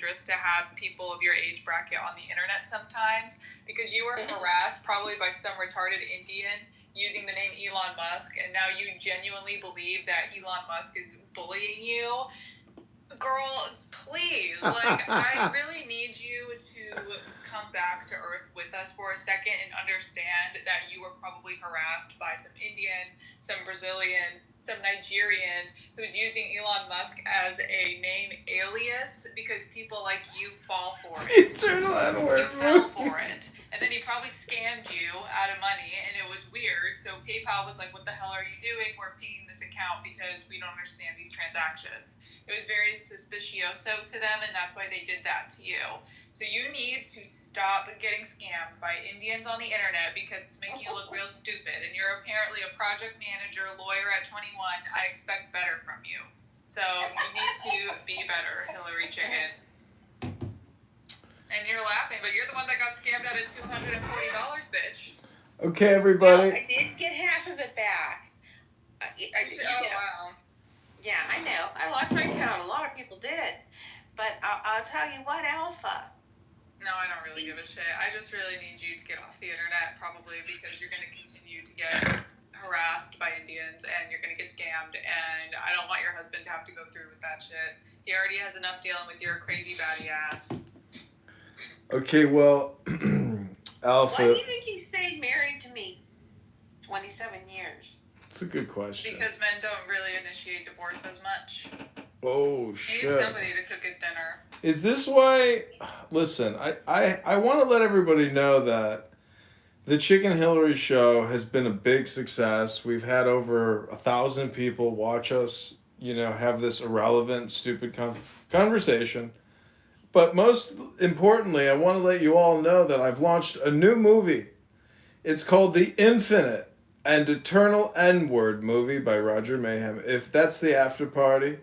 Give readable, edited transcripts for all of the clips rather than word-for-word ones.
dangerous to have people of your age bracket on the internet sometimes, because you were harassed probably by some retarded Indian using the name Elon Musk, and now you genuinely believe that Elon Musk is bullying you. Girl, please, like, I really need you to come back to Earth with us for a second and understand that you were probably harassed by some Indian, some Brazilian, some Nigerian who's using Elon Musk as a name alias because people like you fall for it. Eternal N-word. You fell for it. And then he probably scammed you out of money, and it was weird. So PayPal was like, what the hell are you doing? We're paying this account because we don't understand these transactions. It was very suspicioso to them, and that's why they did that to you. So you need to stop getting scammed by Indians on the internet because it's making you look real stupid. And you're apparently a project manager, lawyer at 21. I expect better from you. So you need to be better, Hillary Chicken. And you're laughing, but you're the one that got scammed out of $240, bitch. Okay, everybody. No, I did get half of it back. Wow. Yeah, I know. I lost my count. A lot of people did. But I'll tell you what, Alpha. No, I don't really give a shit. I just really need you to get off the internet, probably, because you're going to continue to get harassed by Indians, and you're going to get scammed, and I don't want your husband to have to go through with that shit. He already has enough dealing with your crazy baddie ass. Okay, well, Alpha. Why do you think he stayed married to me 27 years? It's a good question. Because men don't really initiate divorce as much. Oh, He shit. needs somebody to cook his dinner. Is this why... Listen, I want to let everybody know that the Chicken Hillary show has been a big success. We've had over 1,000 people watch us, have this irrelevant, stupid conversation. But most importantly, I want to let you all know that I've launched a new movie. It's called The Infinite and Eternal N-Word movie by Roger Mayhem. If that's the after party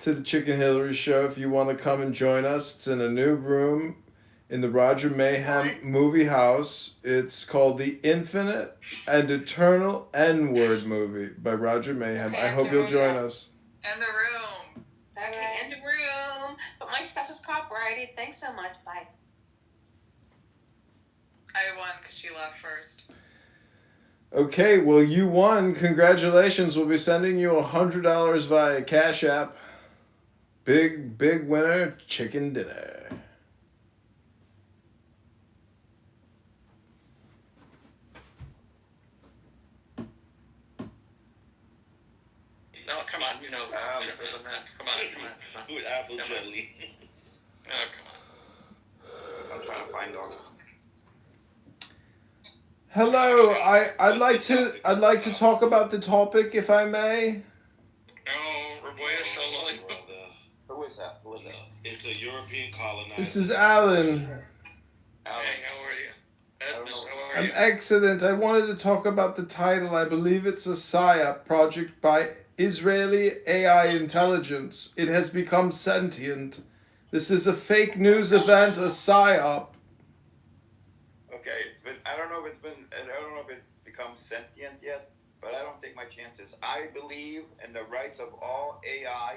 to the Chicken Hillary show, if you want to come and join us, it's in a new room in the Roger Mayhem movie house. It's called The Infinite and Eternal N-Word movie by Roger Mayhem. I hope you'll join us. And the room. Okay, in the room. But my stuff is copyrighted. Thanks so much. Bye. I won because she left first. Okay, well, you won. Congratulations. We'll be sending you $100 via Cash App. Big winner, chicken dinner. No, come on, come on. With apple jelly. No, come on. I'm trying to find out. Hello, I'd like to talk about the topic, if I may. No, Raboya Shalom. Who is that? It's a European colonizer. This is Alan. Hey, how are you? Ed, how are I'm you? excellent. I wanted to talk about the title. I believe it's a PSYOP project by Israeli AI intelligence. It has become sentient. This is a fake news event, a PSYOP. Okay, I don't know if it's become sentient yet, but I don't take my chances. I believe in the rights of all AI.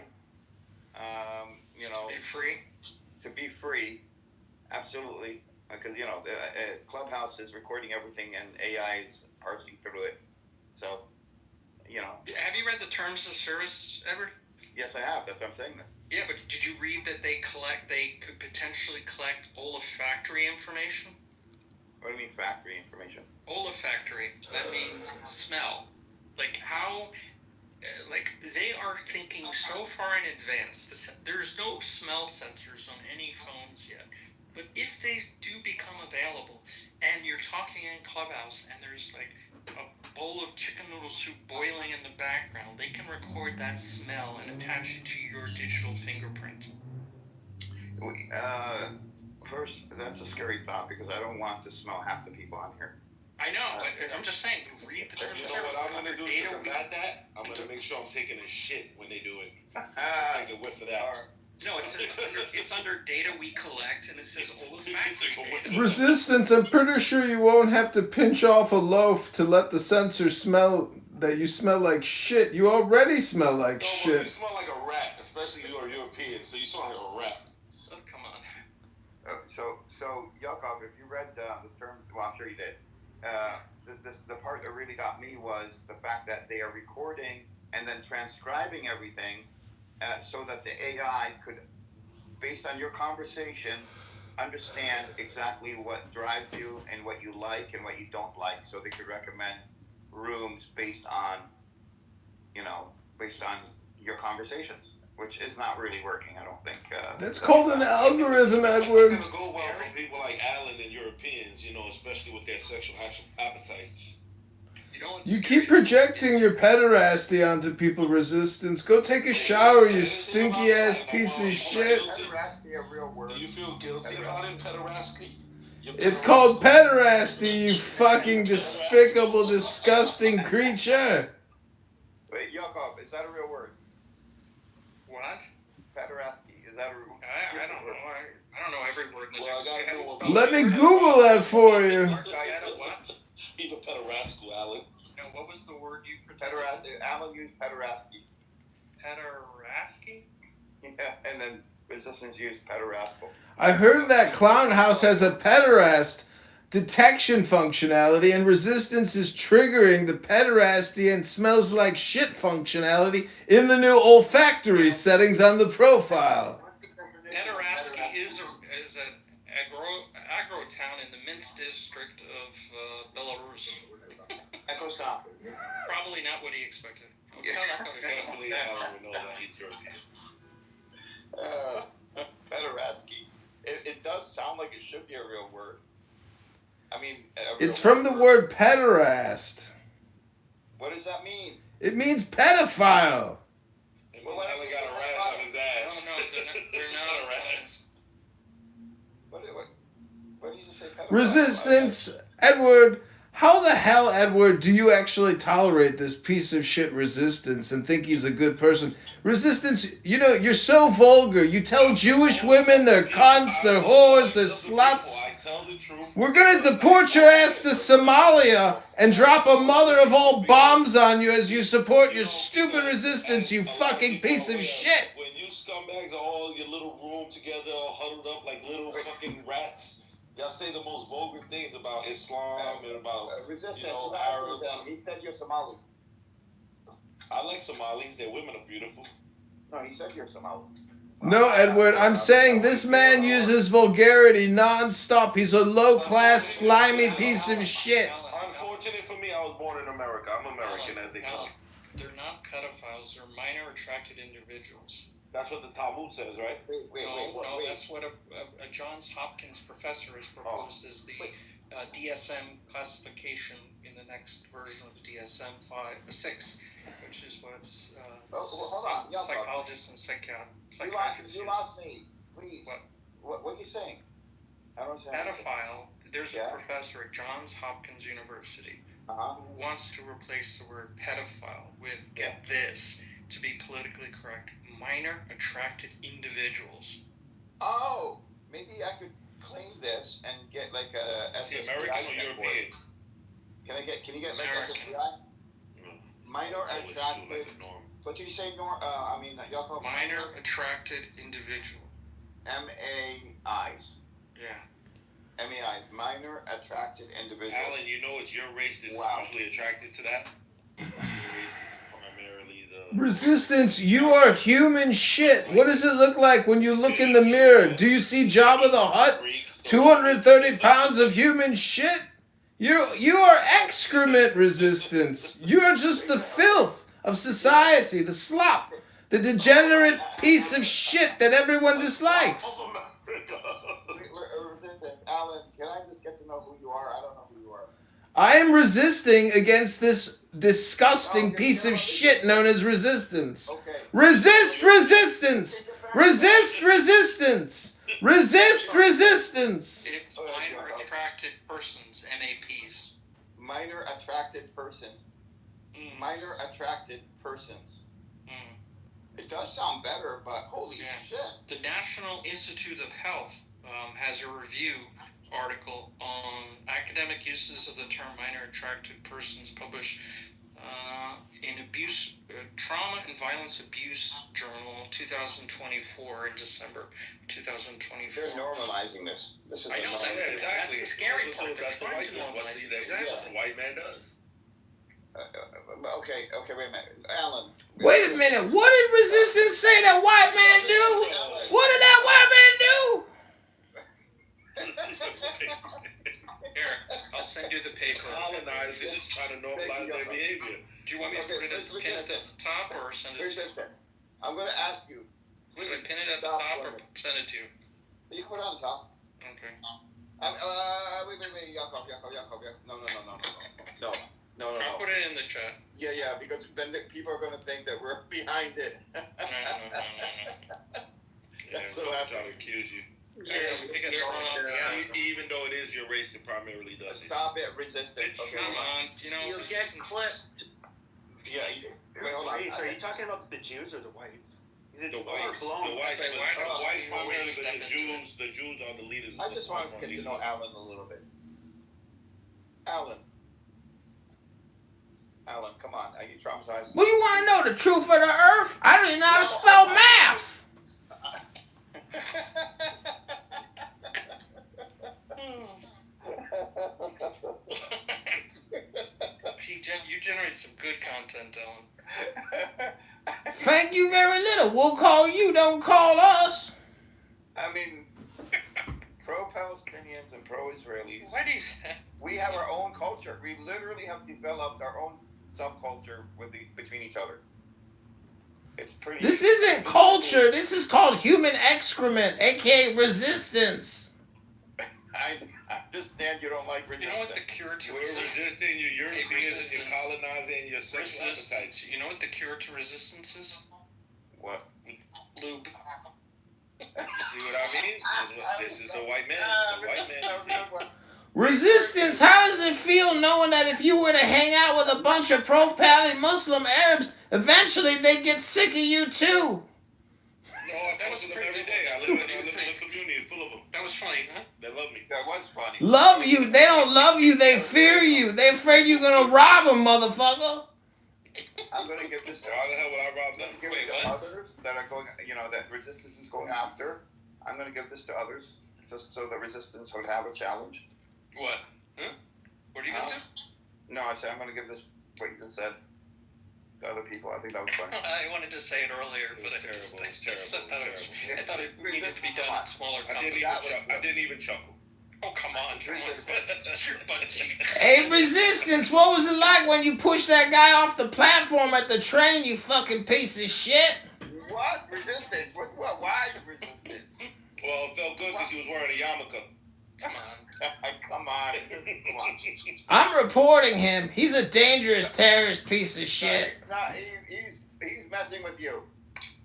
To be free. To be free, absolutely. Because Clubhouse is recording everything, and AI is parsing through it. So, Have you read the terms of service ever? Yes, I have. That's what I'm saying. Yeah, but did you read that they could potentially collect olfactory information? What do you mean factory information? Olfactory. That means smell. Like how... they are thinking so far in advance. There's no smell sensors on any phones yet. But if they do become available, and you're talking in Clubhouse, and there's like a bowl of chicken noodle soup boiling in the background, they can record that smell and attach it to your digital fingerprint. First, that's a scary thought, because I don't want to smell half the people on here. I know, but I'm just saying, read the terms You of know service. what I'm going to do Data to combat that? I'm going to make sure I'm taking a shit when they do it. Take a whiff of that. No, it's under data we collect, and it says olfactory. Resistance, I'm pretty sure you won't have to pinch off a loaf to let the sensor smell that you smell like shit. You already smell like No, shit. you smell like a rat, especially you're European, so you smell like a rat. So, come on. So, Yakov, if you read the term, well, I'm sure you did. The part that really got me was the fact that they are recording and then transcribing everything so that the AI could, based on your conversation, understand exactly what drives you and what you like and what you don't like, so they could recommend rooms based on your conversations, which is not really working, I don't think. That's called an algorithm, It's Edward. not gonna go well from people like Alan and Europeans, especially with their sexual appetites. You keep projecting your pederasty onto people, Resistance. Go take a shower, you stinky ass piece of shit. Pederasty a real word? Do you feel guilty about it, pederasty? It's called pederasty, you fucking despicable, disgusting creature. Wait, Yakov, is that a real word? What? Pederasty, is that a real word? I don't know. I don't know every word. Well, I gotta know what. Let me Google that for you. What? He's a pederascal, Alan. No, what was the word you pretended? Pederasty. Alan used pederasty. Pederasty? Yeah, and then Resistance used pederascal. I heard that Clown House has a pederast detection functionality, and Resistance is triggering the pederasty and smells like shit functionality in the new olfactory settings on the profile. Pederasty is an agro town in the Minsk district of Belarus. Echo stop. Probably not what he expected. Definitely Alan would know that he's European. Pederasty. It does sound like it should be a real word. I mean, It's from the word pederast. What does that mean? It means pedophile. Well, Alan got a rash on his ass. No, they're not a rash. What did you say? Pedophile? Resistance, Edward. How the hell, Edward, do you actually tolerate this piece of shit Resistance and think he's a good person? Resistance, you're so vulgar. You tell Jewish women they're cunts, they're whores, they're sluts. I tell the truth. We're gonna deport your ass to Somalia and drop a mother of all bombs on you as you support your stupid Resistance, you fucking piece of shit. When you scumbags are all in your little room together, all huddled up like little fucking rats, y'all say the most vulgar things about Islam and about Resistance. Arabs. He said you're Somali. I like Somalis. Their women are beautiful. No, he said you're Somali. No, Edward, I'm saying this man uses vulgarity non-stop. He's a low-class, slimy piece of shit. Unfortunate for me, I was born in America. I'm American, as they call. They're not pedophiles. They're minor attracted individuals. That's what the Talmud says, right? Wait. That's what a Johns Hopkins professor has proposed as the DSM classification in the next version of the DSM-6, which is what's hold on. psychologists and psychiatrists You lost me. Please. What are you saying? I don't understand. Pedophile. There's a professor at Johns Hopkins University who wants to replace the word pedophile with, get this, to be politically correct, minor attracted individuals. Oh, maybe I could claim this and get like a Is he American or European? Can you get like American. SSDI? Minor attracted. What did you say, Yakov? Minor attracted individual. MAIs. Yeah. MAIs. Minor attracted individual. Alan, it's your race that's usually attracted to that. Your race is primarily the... Resistance, you are human shit. What does it look like when you look in the mirror? Do you see Jabba the Hutt? 230 pounds of human shit? You are excrement, Resistance. You are just the filth of society, the slop, the degenerate piece of shit that everyone dislikes. Resistance. Alan, can I just get to know who you are? I don't know who you are. I am resisting against this disgusting piece of shit known as Resistance. Okay. Resist resistance! Resist resistance! Resist resistance! It's minor attracted persons, MAPs. Minor attracted persons. Minor attracted persons. It does sound better, but holy shit. The National Institute of Health has a review article on academic uses of the term minor attracted persons published in Trauma and Violence Abuse Journal, 2024, in December 2024. They're normalizing this. This is I know, normalizing. that's the scary part. They're That's the trying white to man. normalize it. That's what the white man does. Okay, wait a minute. Alan. Wait a minute. What did Resistance say that white man do? What did that white man do? Here, I'll send you the paper. Colonizers trying to normalize their behavior. Do you want me to put it at the pin at the top or send it to you? Resistance. I'm going to ask you. Should I pin it at the top or send it to you? You can put it on the top. Okay. Wait, Yakov. No. I'll put it in the chat. Yeah, because then the people are going to think that we're behind it. No. That's Yeah, the last trying to accuse you. Yeah. Even though it is your race that primarily does it. Stop it, Resistance. Okay. Come on, You'll get clipped. Yeah. Wait, hold on. So are you talking about the Jews or the whites? The whites, primarily the Jews are the leaders. I just wanted to get to know Alan a little bit. Alan, come on. Are you traumatized? Well, you want to know the truth of the earth? I don't even know how to spell math. You generate some good content, Ellen. Thank you very little. We'll call you, don't call us. I mean, pro-Palestinians and pro-Israelis, Why do you... we have our own culture. We literally have developed our own subculture between each other. It's pretty... This isn't culture. This is called human excrement, aka resistance. I understand you don't like resistance. You know what the cure to We're resisting you Europeans and you're colonizing your sexual appetites. You know what the cure to resistance is? What? Lube. You see what I mean? This is the white man. The white man. Resistance, how does it feel knowing that if you were to hang out with a bunch of pro-Pali Muslim Arabs, eventually they'd get sick of you too? No, that was every day. I live in a community full of them. That was funny, huh? They love me. That was funny. Love you. They don't love you. They fear you. They're afraid you're going to rob them, motherfucker. I'm going to give this to Why the hell would I rob them? give it to others that are going, that resistance is going after. I'm going to give this to others just so that resistance would have a challenge. What? Huh? What are you going to do? No, I said I'm going to give this, what you just said, to other people. I think that was funny. I wanted to say it earlier, but I thought it needed to be done in smaller companies. I didn't even chuckle. Oh, come on. You're butt cheek. Hey, Resistance, what was it like when you pushed that guy off the platform at the train, you fucking piece of shit? What? Resistance? What? Why resistance? Well, it felt good because he was wearing a yarmulke. Come on. Come on. I'm reporting him. He's a dangerous terrorist piece of shit. No, he's messing with you.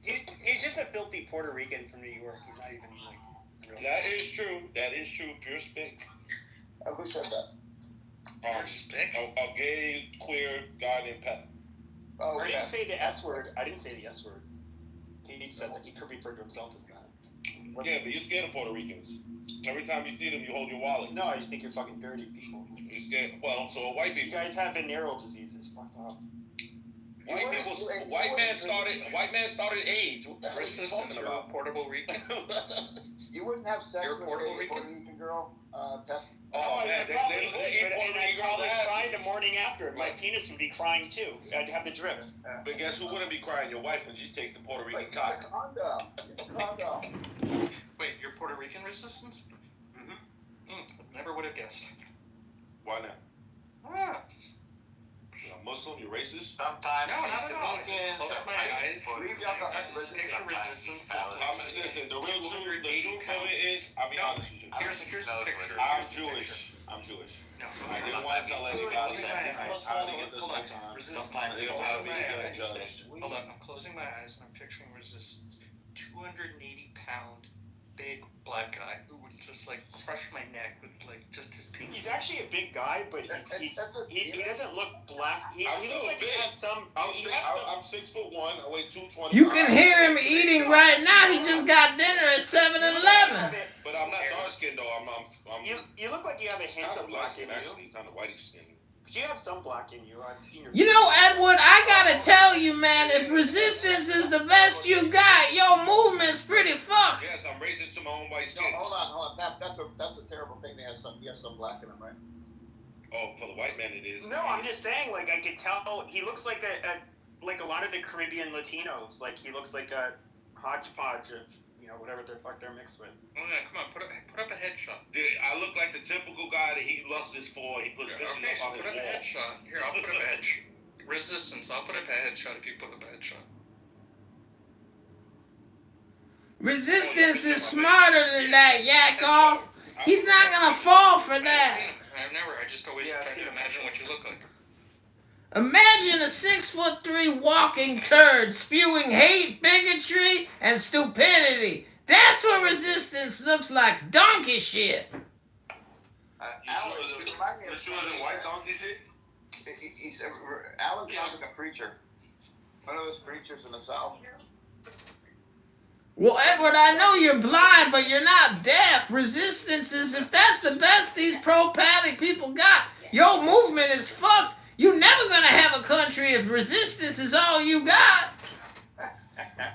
He's just a filthy Puerto Rican from New York. He's not even like real. That is true. Pure spick. Who said that? A gay, queer guy named Pat. Oh, I yeah. didn't say the S word. He said that he referred to himself as that. Yeah, but you're scared of Puerto Ricans. Every time you see them, you hold your wallet. No, I just think you're fucking dirty people. You're scared. Well, so are white You people. guys have venereal diseases. Fuck off. White man started AIDS. What the hell are you talking about? Puerto Rican. You wouldn't have sex You're with Puerto a Rican? Puerto Rican girl, Pep? Oh, man, they eat Puerto Rican girls' cry asses. the morning after. My penis would be crying too. I'd have the drips. But guess who wouldn't be crying? Your wife when she takes the Puerto Rican Wait, cock. it's a condom. Wait, you're Puerto Rican resistance? Never would have guessed. Why not? Ah. You're a Muslim? You're racist? Sometimes No, not at all. Close my eyes. Leave your Listen, the real truth of it is, I'll be honest with you. Here's the picture. I'm Jewish. No. I didn't want to tell anybody that. I think at the same time. Sometimes they don't have any judge. Hold on, I'm closing my eyes and I'm picturing resistance. 280-pound, big black guy who would just like crush my neck with like just his penis. He's actually a big guy, but he doesn't look black. He looks like he has some. I'm 6'1". I weigh 220. You can hear him eating right now. He just got dinner at 7-Eleven. But I'm not dark skinned though. I'm You look like you have a hint of black in you. actually, kind of whitey skinned. Because you have some black in you. I've seen your. You know, Edward, I gotta tell you, man, if resistance is the best you got, your movement's pretty fucked. Yes, I'm racist to my own white No, skin. hold on. That's a terrible thing. He has some black in him, right? Oh, for the white man it is. No, I'm just saying, like, I could tell he looks like like a lot of the Caribbean Latinos. Like, he looks like a hodgepodge of, whatever the fuck they're mixed with. Oh yeah, come on, put up a headshot. I look like the typical guy that he lusted for. He put a picture Okay, so up on put his up a wall. headshot. Here, I'll put up a headshot. Resistance, I'll put up a headshot if you put up a headshot. Resistance is smarter than that, Yakov. He's not gonna fall for that. I just always try to imagine what you look like. Imagine a 6'3" walking turd spewing hate, bigotry, and stupidity. That's what resistance looks like. Donkey shit. You sure the white donkey shit? Alan sounds like a preacher. One of those preachers in the South. Well, Edward, I know you're blind, but you're not deaf. Resistance is, if that's the best these pro-paddock people got, your movement is fucked. You're never gonna have a country if resistance is all you got.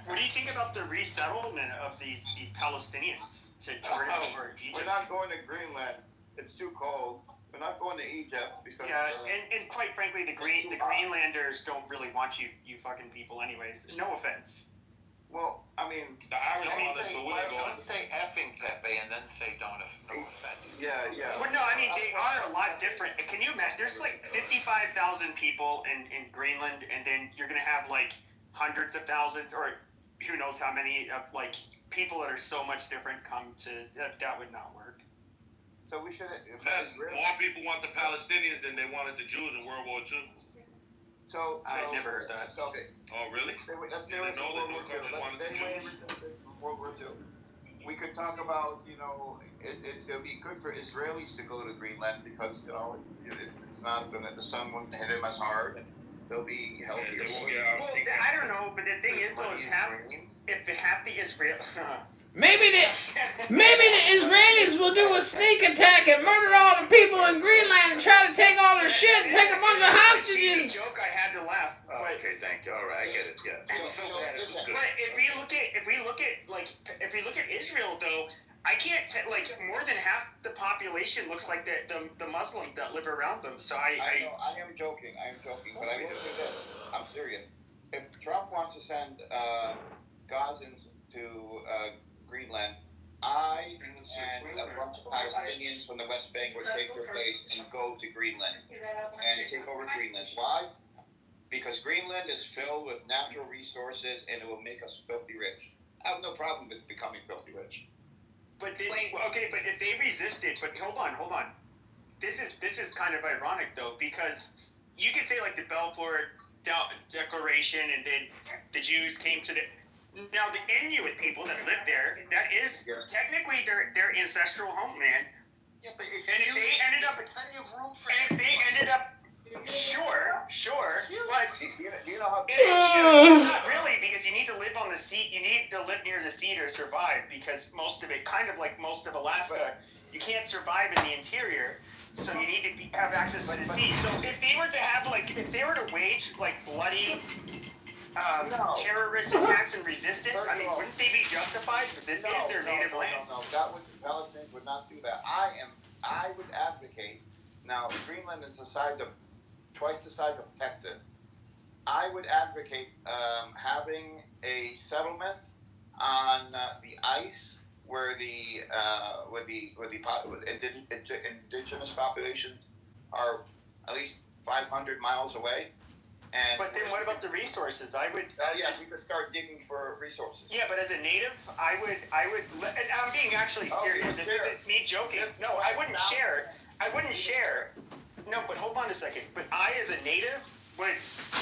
What do you think about the resettlement of these Palestinians to Jordan over Egypt? We're not going to Greenland. It's too cold. We're not going to Egypt because. Yeah, and quite frankly, the Greenlanders don't really want you fucking people, anyways. No offense. Well, I mean, The Irish want us, but we're not going. Don't say effing Pepe and then say no offense. yeah. Well, no, I mean, they are a lot different. Can you imagine? There's like 55,000 people in Greenland, and then you're going to have like hundreds of thousands, or who knows how many of like people that are so much different come to. That would not work. So we should. More people want the Palestinians than they wanted the Jews in World War II. So I never heard that. So, okay. Oh, really? Let's You didn't know that no country wanted the Jews? World War II. We could talk about, it'll be good for Israelis to go to Greenland because, it's not the sun wouldn't hit them as hard and they'll be healthier. Well, I don't know, but the thing is, though, if half the Israel. Maybe the Israelis will do a sneak attack and murder all the people in Greenland and try to take all their shit and take a bunch of hostages. Joke, I had to laugh. Okay, thank you. All right, I get it. Yeah. But if we look at Israel, though, I can't more than half the population looks like the Muslims that live around them. So I am joking, but I need to say this. I'm serious. If Trump wants to send Gazans to Greenland, I and a bunch of Palestinians from the West Bank would take their place and go to Greenland and take over Greenland. Why? Because Greenland is filled with natural resources and it will make us filthy rich. I have no problem with becoming filthy rich. But if they resisted, but hold on. This is kind of ironic though, because you could say like the Balfour Declaration, and then the Jews came to the. Now the Inuit people that live there, that is technically their ancestral homeland. Yeah, but if they ended up, sure, but you know how not really, because you need to live on the sea. You need to live near the sea to survive, because most of it, kind of like most of Alaska, you can't survive in the interior. So you need to have access to the sea. So if they were to wage like bloody terrorist attacks and resistance, I mean, wouldn't they be justified? Because it is their native land. No, the Palestinians would not do that. I would advocate. Now, Greenland is twice the size of Texas. I would advocate having a settlement on the ice where the indigenous populations are at least 500 miles away. But then what about the resources? I would. Yes, we could start digging for resources. Yeah, but as a native, I would. And I'm being actually serious. This isn't me joking. No, I wouldn't share. No, but hold on a second. But I, as a native, would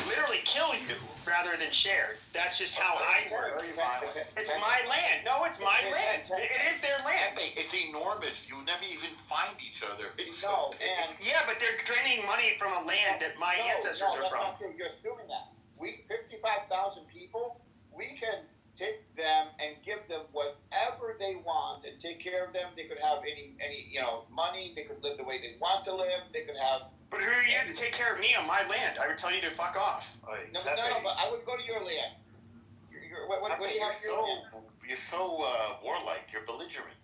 literally kill you rather than share. That's just how I work. It's my land. No, it's my land. It is their land. It's enormous. You never even find each other. Yeah, but they're draining money from a land that my ancestors are from. You're assuming that. 55,000 people, we can take them and give them whatever they want and take care of them. They could have any money. They could live the way they want to live. They could have. But who are you to take care of me on my land? I would tell you to fuck off. No, but I would go to your land. What do you have your land? You're so warlike. You're belligerent.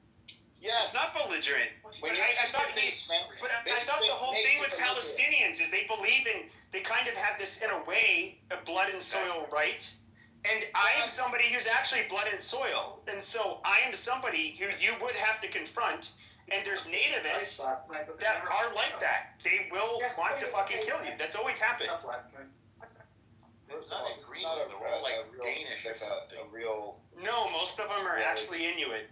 Yes. It's not belligerent. When I thought the whole thing with Palestinians is they believe in, they kind of have this, in a way, a blood and soil right. And I am somebody who's actually blood and soil. And so I am somebody who you would have to confront. And there's nativists that are like that. They will want to fucking kill you. That's always happened. It's not in Greenland. They're all like Danish or something. No, most of them are actually Inuit.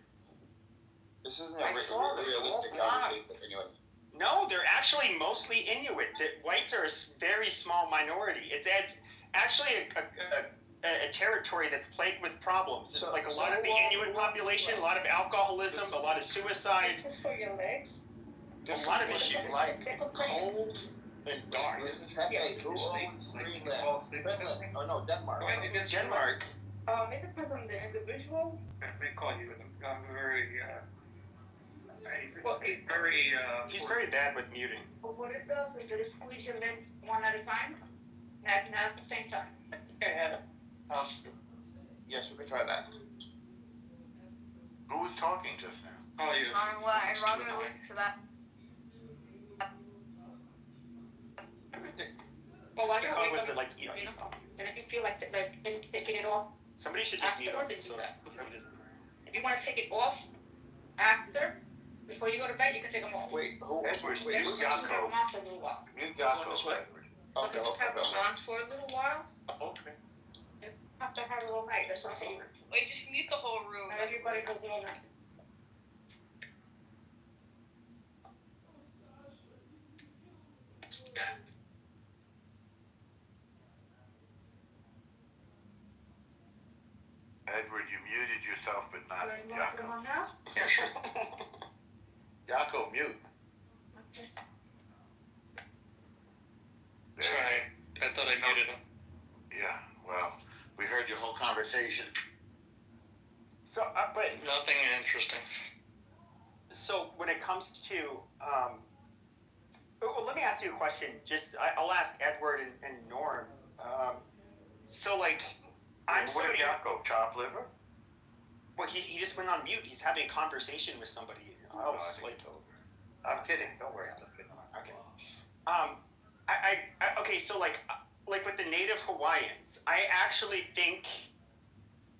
This isn't a realistic conversation anyway. No, they're actually mostly Inuit. The whites are a very small minority. It's actually a territory that's plagued with problems. It's like a lot of the Inuit population, a lot of alcoholism, a lot of suicide. This is for your legs. A lot of issues. Like cold and dark. Who owns Greenland? Finland? Oh no, Denmark. Denmark. It depends on the individual. They call you He's very bad with muting. But what it does is it squeeze your legs one at a time, not at the same time. Yes, we can try that. Who was talking just now? Oh, you. I'd rather listen to that. Well, why The don't code we was go, like, and if you feel like taking it off somebody should just mute afterwards, him. then do that. If you want to take it off after, before you go to bed, you can take them off. Wait, who? Edward, Then you you can have got them on for a little while. You got This go. way. Okay, If you have them on for a little while, Okay. you have to have it all night. That's what I'm saying. Wait, just mute the whole room. Not everybody does it all night. Edward, you muted yourself, but not You want to put them on Yaakov. now? Yaakov, mute. There. Sorry, I thought I muted him. Yeah, well, we heard your whole conversation. So, but Nothing interesting. so when it comes to, well, let me ask you a question. I'll ask Edward and Norm. So like, I'm What somebody. if Yaakov, chop liver? Well, he just went on mute. He's having a conversation with somebody. Oh, slate over. I'm kidding. Don't worry, I'm just kidding. Okay. Okay. So like with the native Hawaiians, I actually think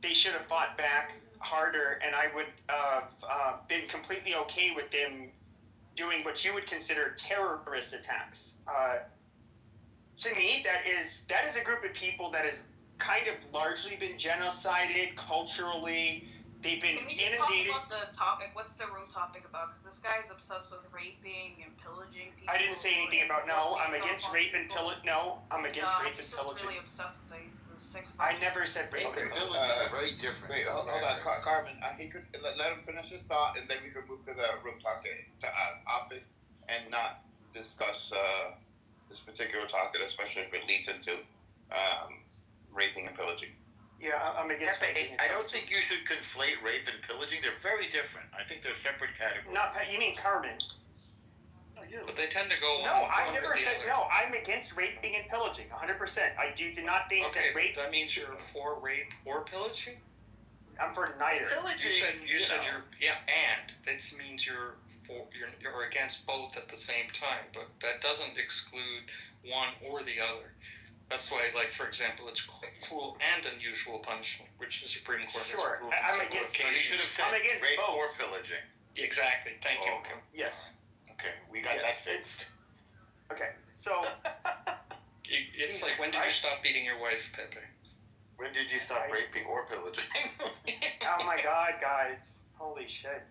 they should have fought back harder, and I would have been completely okay with them doing what you would consider terrorist attacks. To me, that is a group of people that has kind of largely been genocided culturally. They've been Can we just inundated. talk about the topic? What's the room topic about? Because this guy's obsessed with raping and pillaging people. I didn't say anything about no. I'm against rape and pillage. No, I'm against rape and he's just pillaging. really obsessed with that. He's a sick fuck. I never said rape Okay, and Village pillaging. is very different. Wait, hold on, Carmen. He could let him finish his thought, and then we could move to the room topic and not discuss this particular topic, especially if it leads into raping and pillaging. Yeah, I'm against raping and I don't pillaging. think you should conflate rape and pillaging. They're very different. I think they're separate categories. You mean Carmen? But they tend to go No, one I over never the said other. no. I'm against raping and pillaging, 100%. I do not think Okay, that rape. that means you're for rape or pillaging? I'm for neither. You said you're and that means you're against both at the same time, but that doesn't exclude one or the other. That's why, like, for example, it's cruel and unusual punishment, which the Supreme Court Sure, has ruled I'm on several against- So you should occasions. have I'm said against rape both. or pillaging. Exactly. Thank you. Oh, okay. Yes. Okay, we got Yes. that fixed. Okay. So It's like, when did you stop beating your wife, Pepe? When did you stop raping or pillaging? oh my God, guys! Holy shit.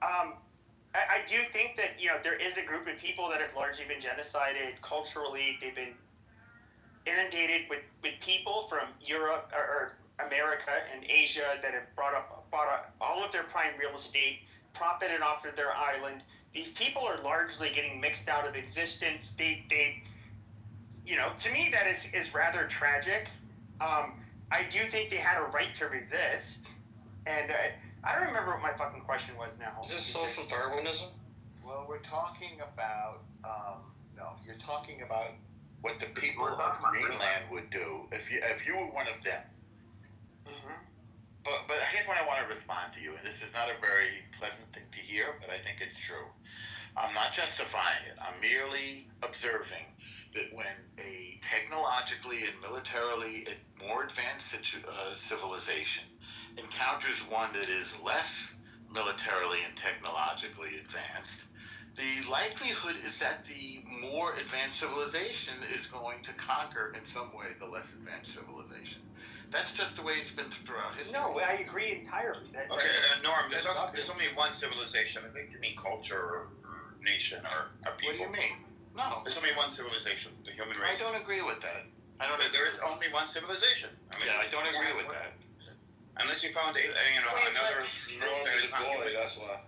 I do think that there is a group of people that have largely been genocided culturally. They've been inundated with people from Europe or America and Asia that have bought up all of their prime real estate, profited off of their island. These people are largely getting mixed out of existence. They to me that is rather tragic. I do think they had a right to resist. And I don't remember what my fucking question was now. Is this social Darwinism? Well, we're talking about, no, you're talking about what the people of Greenland would do if you were one of them. Mm-hmm. But here's what I want to respond to you, and this is not a very pleasant thing to hear, but I think it's true. I'm not justifying it. I'm merely observing that when a technologically and militarily more advanced civilization encounters one that is less militarily and technologically advanced, the likelihood is that the more advanced civilization is going to conquer in some way the less advanced civilization. That's just the way it's been throughout history. No, I agree entirely. Okay, Norm, there's only one civilization. I think to mean culture or nation or a people. What do you mean? No. There's only one civilization, the human I race. don't agree with that. There is only one civilization. I don't agree with that. Unless you found another group that is not human. That's why.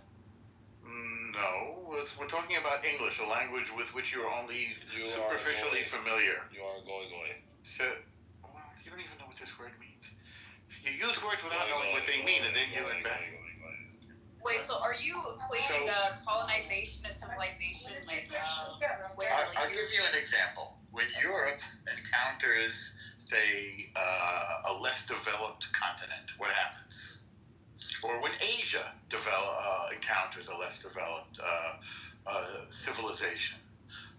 No, we're talking about English, a language with which you're only superficially familiar. You are going. So, well, you don't even know what this word means. You use words without knowing what they mean, and then you invent. Wait, so are you equating colonization to civilization? I'll give you an example. When Europe encounters, say, a less developed continent, what happens? Or when Asia encounters a less developed civilization.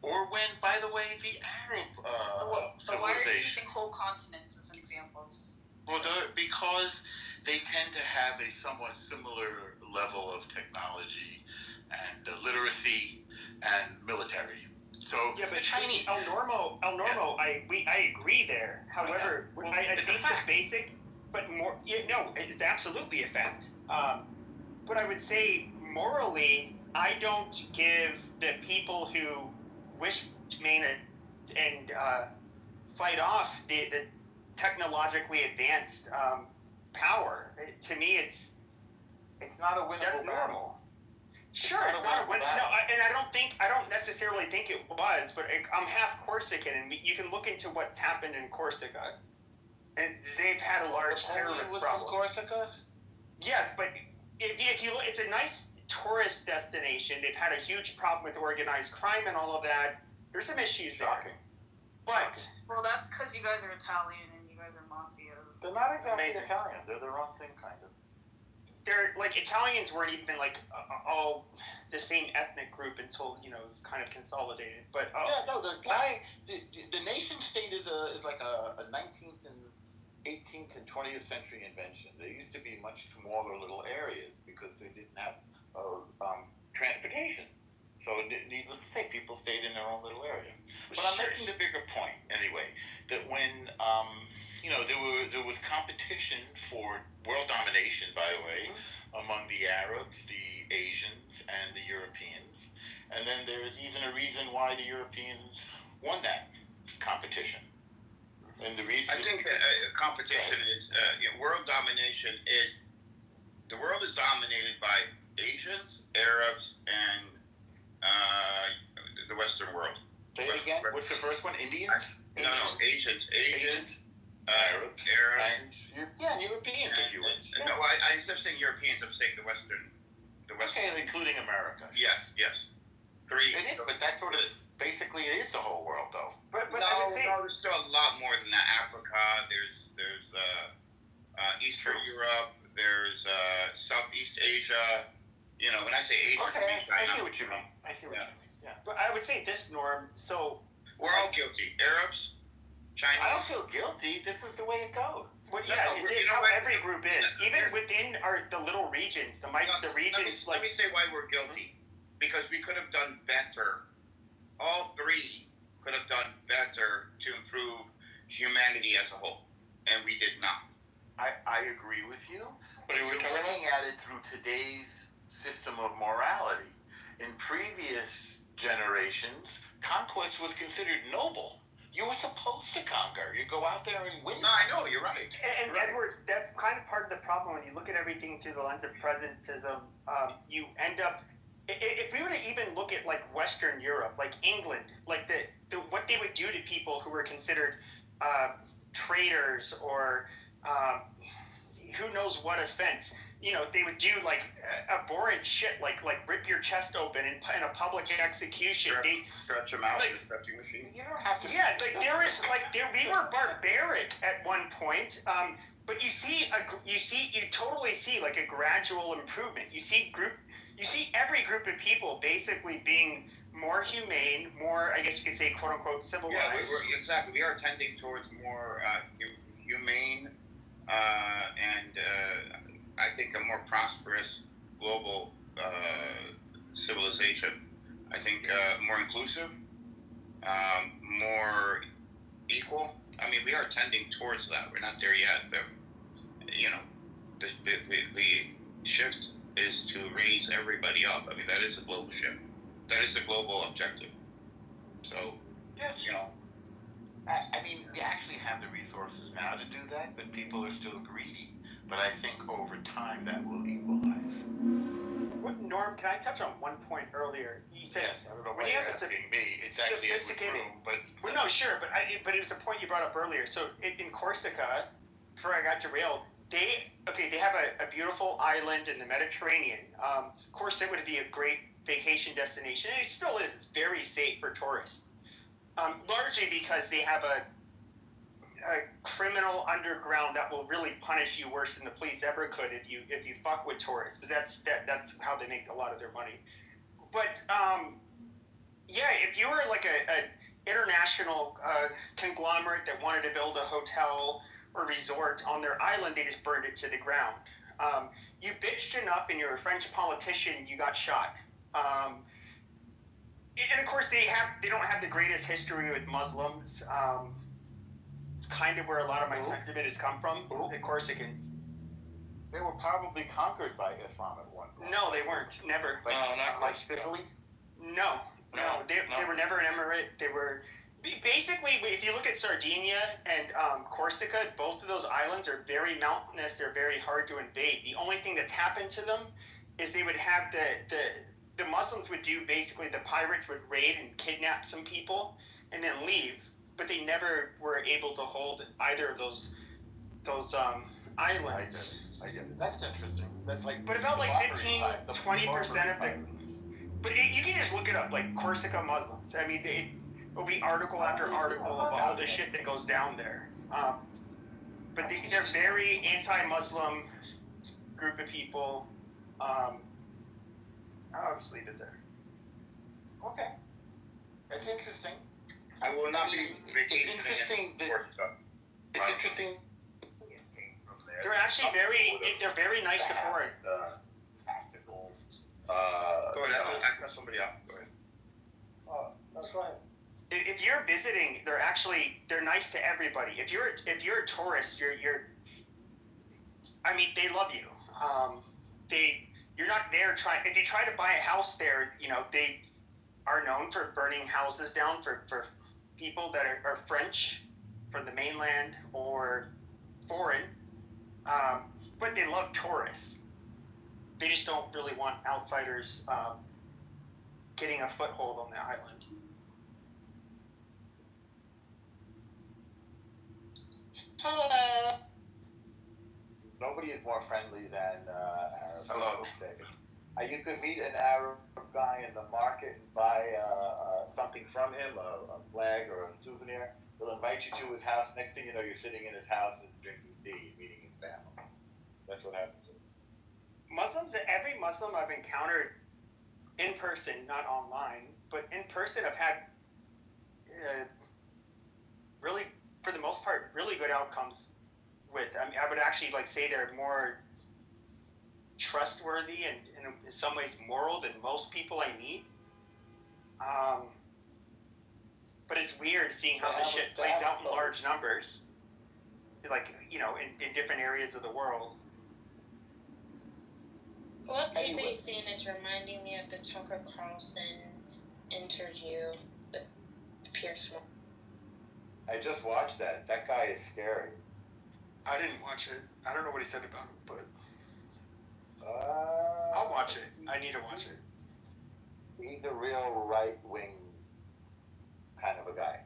Or when, by the way, the Arab but why are you civilization. using whole continents as an examples? Well, because they tend to have a somewhat similar level of technology and literacy and military. So yeah, but Chinese. El Normo, yeah. I agree there. However, I think the basic, but more, no, it's absolutely a fact. But I would say morally, I don't give the people who wish to maintain and fight off the technologically advanced power. To me, it's not a winnable that's battle. normal. Sure, it's not a win. No, I don't necessarily think it was, but I'm half Corsican, and you can look into what's happened in Corsica, and they've had a large terrorist problem. Corsica? Yes, but if you look, it's a nice tourist destination. They've had a huge problem with organized crime and all of that. There's some issues there. But well, that's because you guys are Italian and you guys are mafia. They're not exactly Italians. They're their own thing, kind of. They're like Italians weren't even like all the same ethnic group until it's kind of consolidated. But the nation state is like a 19th and 18th and 20th century invention. They used to be much smaller little areas because they didn't have transportation. So needless to say, people stayed in their own little area. But I'm making the bigger point anyway, that when there was competition for world domination, by the way, among the Arabs, the Asians, and the Europeans. And then there's even a reason why the Europeans won that competition. And the reason I think competition is world domination is the world is dominated by Asians, Arabs, and the Western world. Say it again. What's the first one? Indians? No, Asians. Arabs, and Europeans, if you would. No, I instead of saying Europeans, I'm saying the Western. Okay, including America. Yes. Three. It is, but that sort of basically is the whole world, though. But no, I would say there's still a lot more than that. Africa, there's Eastern Europe, there's Southeast Asia. When I say Asia, I see what you mean. Yeah. But I would say this, Norm. So we're all guilty. Arabs, Chinese. I don't feel guilty. This is the way it goes. Well, it's how every group is. Even within the little regions, regions. Let me say why we're guilty. Because we could have done better. All three could have done better to improve humanity as a whole, and we did not. I agree with you, but if we're looking at it through today's system of morality, in previous generations, conquest was considered noble. You were supposed to conquer. You go out there and win. No, I know, you're right. And right. Edward, that's kind of part of the problem when you look at everything through the lens of presentism. You end up, if we were to even look at like Western Europe, like England, like what they would do to people who were considered traitors or who knows what offense. They would do like abhorrent shit, like rip your chest open in a public execution. Stretch them out like, with a stretching machine. You don't have to. Yeah, like there was we were barbaric at one point. But you totally see like a gradual improvement. You see every group of people basically being more humane, more, I guess you could say, quote unquote, civilized. Yeah, exactly. We are tending towards more humane and I think a more prosperous global civilization. I think more inclusive, more equal. I mean, we are tending towards that. We're not there yet. The shift is to raise everybody up. I mean, that is a global shift. That is the global objective. So, I mean, we actually have the resources now to do that, but people are still greedy. But I think over time that will equalize. Norm, can I touch on one point earlier? You said, yes, I don't know why you're asking me. It's actually a room, but... Well, no, sure, but it was a point you brought up earlier. So in Corsica, before I got derailed, they have a beautiful island in the Mediterranean. Corsica would be a great vacation destination, and it still is. It's very safe for tourists. Largely because they have a criminal underground that will really punish you worse than the police ever could if you fuck with tourists, because that's how they make a lot of their money. But if you were like a international conglomerate that wanted to build a hotel or resort on their island, they just burned it to the ground. You bitched enough and you're a French politician, you got shot. And of course they don't have the greatest history with Muslims. It's kind of where a lot of my sentiment has come from. The Corsicans. They were probably conquered by Islam at one point. No, they weren't. Never. Like Sicily? No. They were never an emirate. They were basically, if you look at Sardinia and Corsica, both of those islands are very mountainous. They're very hard to invade. The only thing that's happened to them is they would have the Muslims would do basically, the pirates would raid and kidnap some people and then leave, but they never were able to hold either of those islands. I get it. That's interesting. That's like. But about like 15-20% of the. But you can just look it up, like Corsica Muslims. I mean, it'll be article after article of all the shit that goes down there. But they're very anti-Muslim group of people. I'll just leave it there. Okay. That's interesting. I will not be vacationing. It's interesting They're actually they're very nice to foreigners. Tactical. Go ahead. I cut somebody out. Go ahead. That's right. If you're visiting, they're nice to everybody. If you're a tourist, I mean, they love you. You're not there trying. If you try to buy a house there, they are known for burning houses down for people that are French, from the mainland or foreign. But they love tourists. They just don't really want outsiders getting a foothold on the island. Hello. Nobody is more friendly than Arabs. Hello. I would say. You could meet an Arab guy in the market and buy something from him, a flag or a souvenir. He'll invite you to his house. Next thing you know, you're sitting in his house and drinking tea, meeting his family. That's what happens. Muslims, every Muslim I've encountered in person, not online, but in person, I've had really, for the most part, really good outcomes with. I mean, I would actually say they're more trustworthy and in some ways moral than most people I meet. But it's weird seeing how this shit plays out in large numbers, in different areas of the world. What PB scene is reminding me of the Tucker Carlson interview with Pierce Morgan. I just watched that. That guy is scary. I didn't watch it. I don't know what he said about it, but I'll watch it. I need to watch it. He's a real right-wing kind of a guy.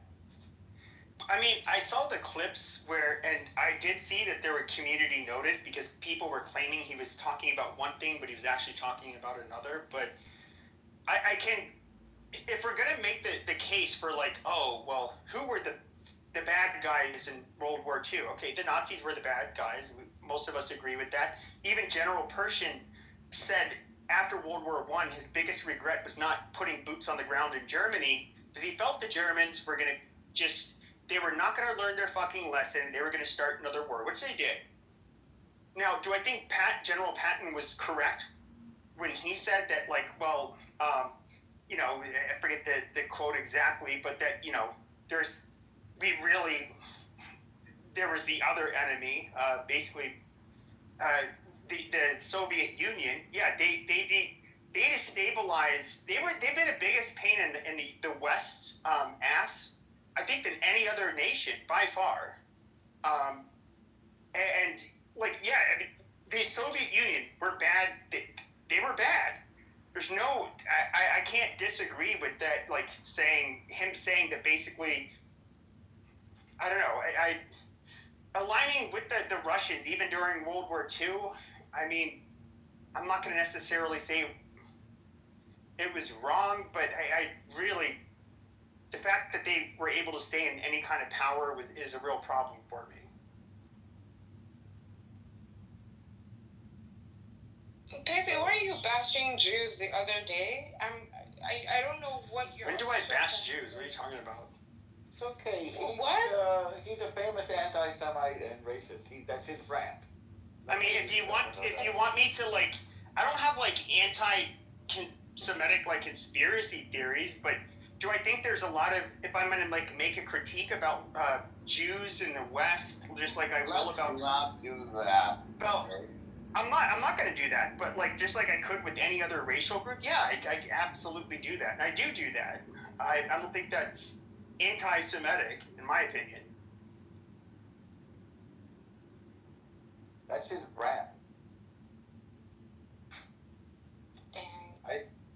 I mean, I saw the clips and I did see that there were community noted because people were claiming he was talking about one thing, but he was actually talking about another. But I can, if we're gonna make the case for like, oh well, who were the bad guys in World War II? Okay, the Nazis were the bad guys. Most of us agree with that. Even General Pershing said after World War I, his biggest regret was not putting boots on the ground in Germany because he felt the Germans were gonna they were not going to learn their fucking lesson. They were going to start another war, which they did. Now, do I think General Patton was correct when he said that, like, well, you know, I forget the quote exactly, but that, you know, there was the other enemy, basically, the Soviet Union. Yeah, they destabilized. They've been the biggest pain in the West ass, I think, than any other nation by far. And like, yeah, I mean, the Soviet Union were bad. They were bad. There's no, I can't disagree with that. Like saying that basically, I don't know. Aligning with the Russians even during World War II. I mean, I'm not going to necessarily say it was wrong, but I really, the fact that they were able to stay in any kind of power is a real problem for me. Pepe, why are you bashing Jews the other day? I don't know what you're. When do I bash Jews? What are you talking about? It's okay. What? He's a famous anti-Semite and racist. That's his brand. I mean, if you want me to, like, I don't have like anti-Semitic like conspiracy theories, but do I think there's a lot of, if I'm gonna like make a critique about Jews in the West, just like I will about. Let's not do that. Well, I'm not gonna do that, but like just like I could with any other racial group, yeah, I absolutely do that, and I do that. I don't think that's anti-Semitic, in my opinion. That's his brand. Dang.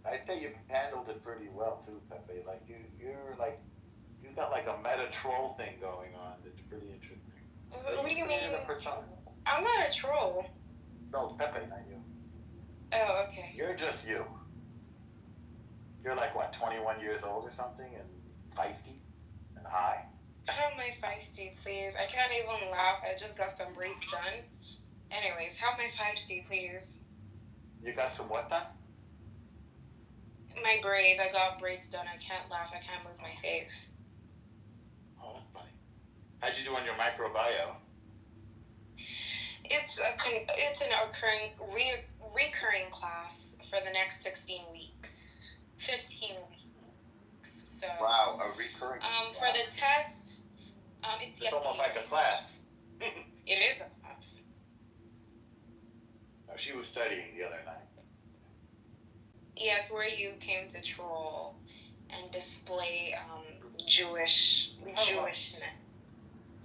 I'd say you've handled it pretty well too, Pepe. Like you've got like a meta troll thing going on that's pretty interesting. What do you mean? Persona. I'm not a troll. No, it's Pepe, not you. Oh, okay. You're just you. You're like what, 21 years old or something, and feisty and high. How am I feisty, please? I can't even laugh. I just got some braids done. Anyways, how am I feisty, please? You got some what done? My braids. I got braids done. I can't laugh. I can't move my face. Oh, that's funny. How'd you do on your microbiome? It's an recurring class for the next 16 weeks, 15 weeks. So. Wow, a recurring. For the test, it's yet. It's almost like a class. It is a class. Oh, she was studying the other night. Yes, where you came to troll and display Jewishness.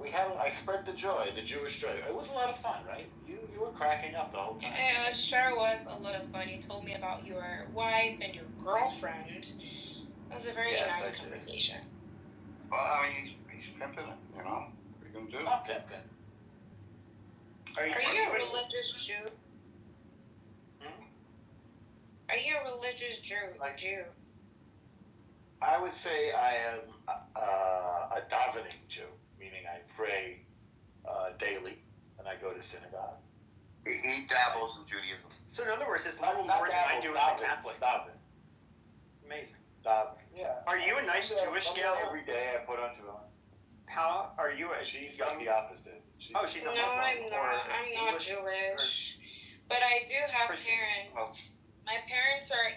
I spread the joy, the Jewish joy. It was a lot of fun, right? You were cracking up the whole time. It sure was a lot of fun. You told me about your wife and your girlfriend. It was a very nice conversation. Well, I mean, he's pimping it, you know? What are you going to do? Not pimping. Are you a religious Jew? Are you a religious Jew? I would say I am a davening Jew, meaning I pray daily and I go to synagogue. He dabbles in Judaism. So in other words, it's a little more than I do as a Catholic. Daven. Amazing. Daven. Yeah. Are you a nice Jewish gal? Every day I put on tefillin. How are you a? She's like the opposite. She's a Muslim. No, I'm not. I'm not Jewish. But I do have Christian. parents. Oh. My parents are,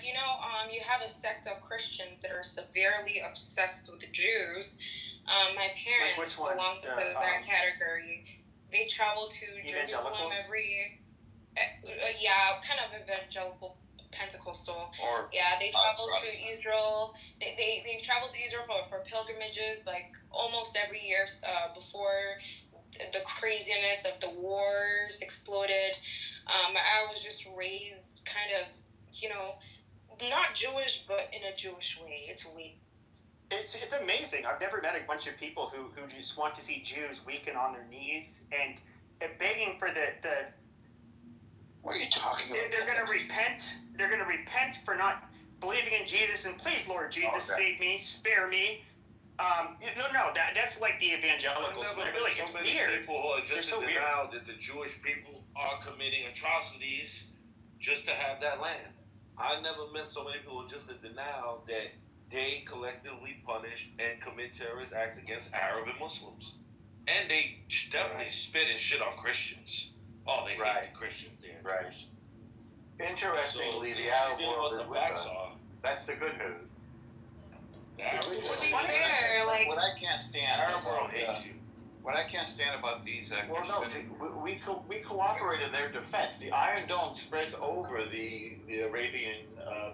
you have a sect of Christians that are severely obsessed with the Jews. My parents belong to that category. They travel to Jerusalem every kind of evangelical Pentecostal. They travel to Israel. They travel to Israel for pilgrimages like almost every year before the craziness of the wars exploded. I was just raised kind of, not Jewish, but in a Jewish way. It's weird. It's amazing. I've never met a bunch of people who just want to see Jews weaken on their knees and begging for the. What are you talking about? They're going to repent. They're going to repent for not believing in Jesus, and please, Lord Jesus, save me, spare me. That's like the evangelicals. Really, so it's many weird. people who are just They're so in denial that the Jewish people are committing atrocities just to have that land. I never met so many people just in denial that they collectively punish and commit terrorist acts against Arab and Muslims. And they definitely spit and shit on Christians. Oh, they hate the Christians there. Right. Interestingly, So, the Arab world what is the with facts us. are. That's the good news. To be fair, like, What I can't stand Arab world hates you. what I can't stand about these Well, no, we cooperate in their defense. The Iron Dome spreads over the Arabian